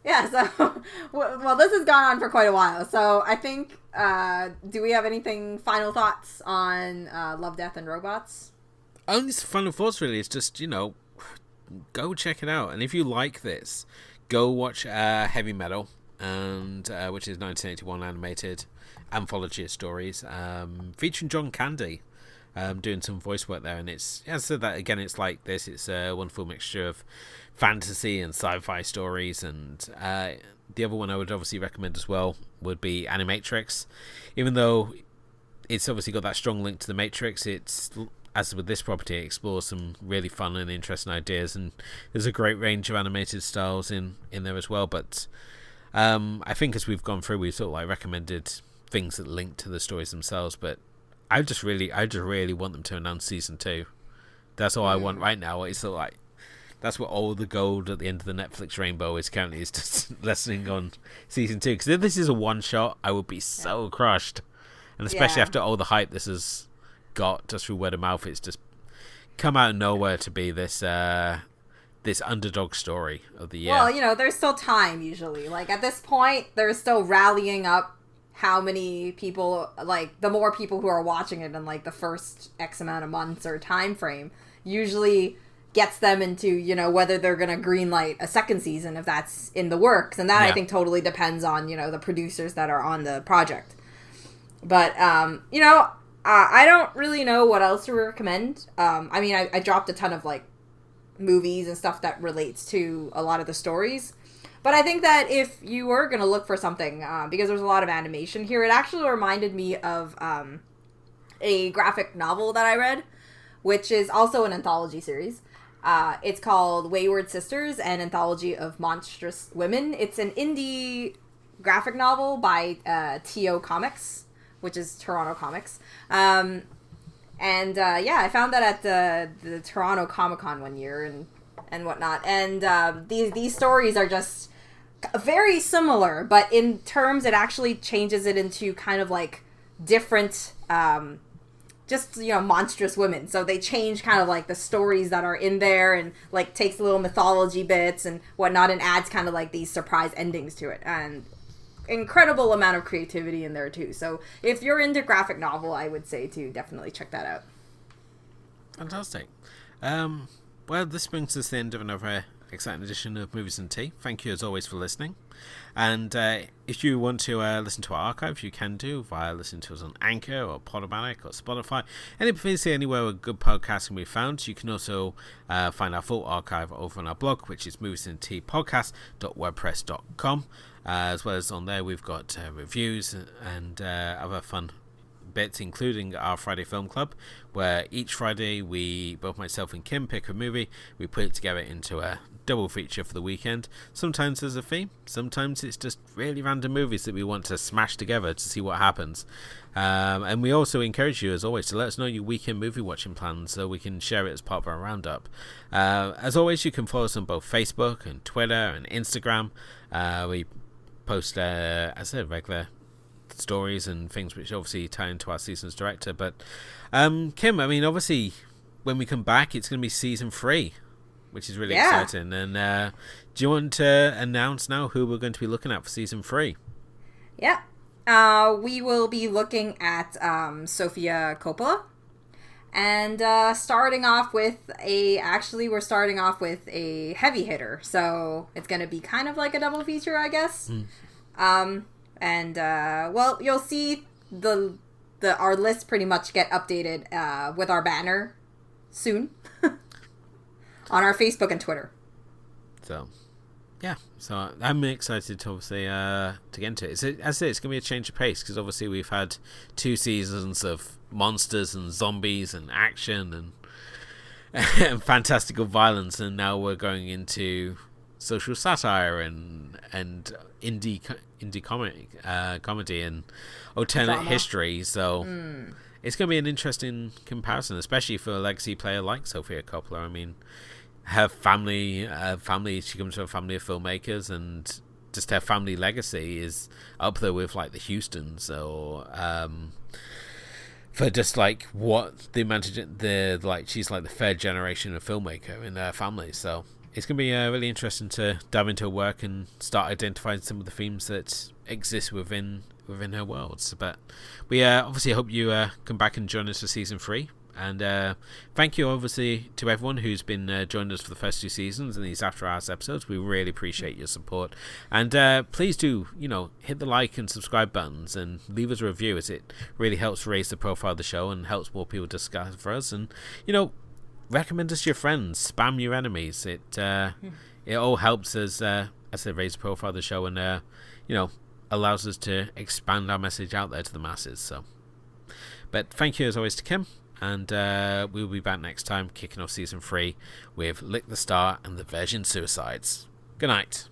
Speaker 2: yeah, so, well, this has gone on for quite a while, so I think, do we have anything, final thoughts on Love, Death, and Robots?
Speaker 1: Only final thoughts, really. It's just, you know, go check it out. And if you like this, go watch Heavy Metal, and which is 1981 animated Anthology of Stories, featuring John Candy. Doing some voice work there, and it's, as I said, that again, it's like this. It's a wonderful mixture of fantasy and sci-fi stories, and the other one I would obviously recommend as well would be Animatrix. Even though it's obviously got that strong link to the Matrix, it's, as with this property, it explores some really fun and interesting ideas, and there's a great range of animated styles in there as well. But I think as we've gone through, we've sort of like recommended things that link to the stories themselves, but I just really want them to announce season 2. That's all I want right now. It's sort of like, that's what all the gold at the end of the Netflix rainbow is currently, is just lessening on season 2. Because if this is a one shot, I would be so crushed, and especially after all the hype this has got just through word of mouth. It's just come out of nowhere to be this this underdog story of the year.
Speaker 2: Well, there's still time usually. Like at this point, they're still rallying up how many people, like the more people who are watching it in like the first X amount of months or time frame usually gets them into, whether they're going to greenlight a second season if that's in the works. And that I think totally depends on, the producers that are on the project. But, I don't really know what else to recommend. I dropped a ton of like movies and stuff that relates to a lot of the stories. But I think that if you were going to look for something, because there's a lot of animation here, it actually reminded me of a graphic novel that I read, which is also an anthology series. It's called Wayward Sisters, an anthology of monstrous women. It's an indie graphic novel by TO Comics, which is Toronto Comics. I found that at the Toronto Comic-Con one year and whatnot. And these stories are just very similar, but in terms it actually changes it into kind of like different monstrous women. So they change kind of like the stories that are in there and like takes little mythology bits and whatnot and adds kind of like these surprise endings to it. And incredible amount of creativity in there too. So if you're into graphic novel, I would say to definitely check that out.
Speaker 1: Fantastic. Well, this brings us to the end of another exciting edition of Movies and Tea. Thank you as always for listening. And if you want to listen to our archive, you can do via listening to us on Anchor or Podomatic or Spotify. And basically anywhere where good podcasts can be found. You can also find our full archive over on our blog, which is moviesandteapodcast.wordpress.com. As well as on there, we've got reviews and other fun bits, including our Friday Film Club, where each Friday both myself and Kim pick a movie, we put it together into a double feature for the weekend. Sometimes there's a theme, sometimes it's just really random movies that we want to smash together to see what happens. And we also encourage you, as always, to let us know your weekend movie watching plans so we can share it as part of our roundup. As always, you can follow us on both Facebook and Twitter and Instagram. We post, as I said, regular stories and things which obviously tie into our season's director. But Kim, obviously when we come back it's going to be season 3, which is really exciting. And do you want to announce now who we're going to be looking at for season 3?
Speaker 2: We will be looking at Sofia Coppola, and we're starting off with a heavy hitter, so it's going to be kind of like a double feature, I guess. You'll see our list pretty much get updated with our banner soon on our Facebook and Twitter.
Speaker 1: So I'm excited to obviously to get into it. As I say, it's going to be a change of pace because obviously we've had 2 seasons of monsters and zombies and action and fantastical violence, and now we're going into social satire and indie comedy and alternate
Speaker 2: drama. History.
Speaker 1: So it's going to be an interesting comparison, especially for a legacy player like Sofia Coppola. Her family, she comes from a family of filmmakers, and just her family legacy is up there with like the Houstons, or for just like what the advantage, she's like the 3rd generation of filmmaker in her family. So it's going to be really interesting to dive into her work and start identifying some of the themes that exist within her worlds. But we obviously hope you come back and join us for season 3. And thank you, obviously, to everyone who's been joining us for the first 2 seasons and these After Hours episodes. We really appreciate your support. And please do, hit the like and subscribe buttons and leave us a review, as it really helps raise the profile of the show and helps more people discover us. And, recommend us to your friends, spam your enemies. It all helps us, as I said, raise the profile of the show and, allows us to expand our message out there to the masses. So, but thank you, as always, to Kim. And we'll be back next time, kicking off season 3 with Lick the Star and the Virgin Suicides. Good night.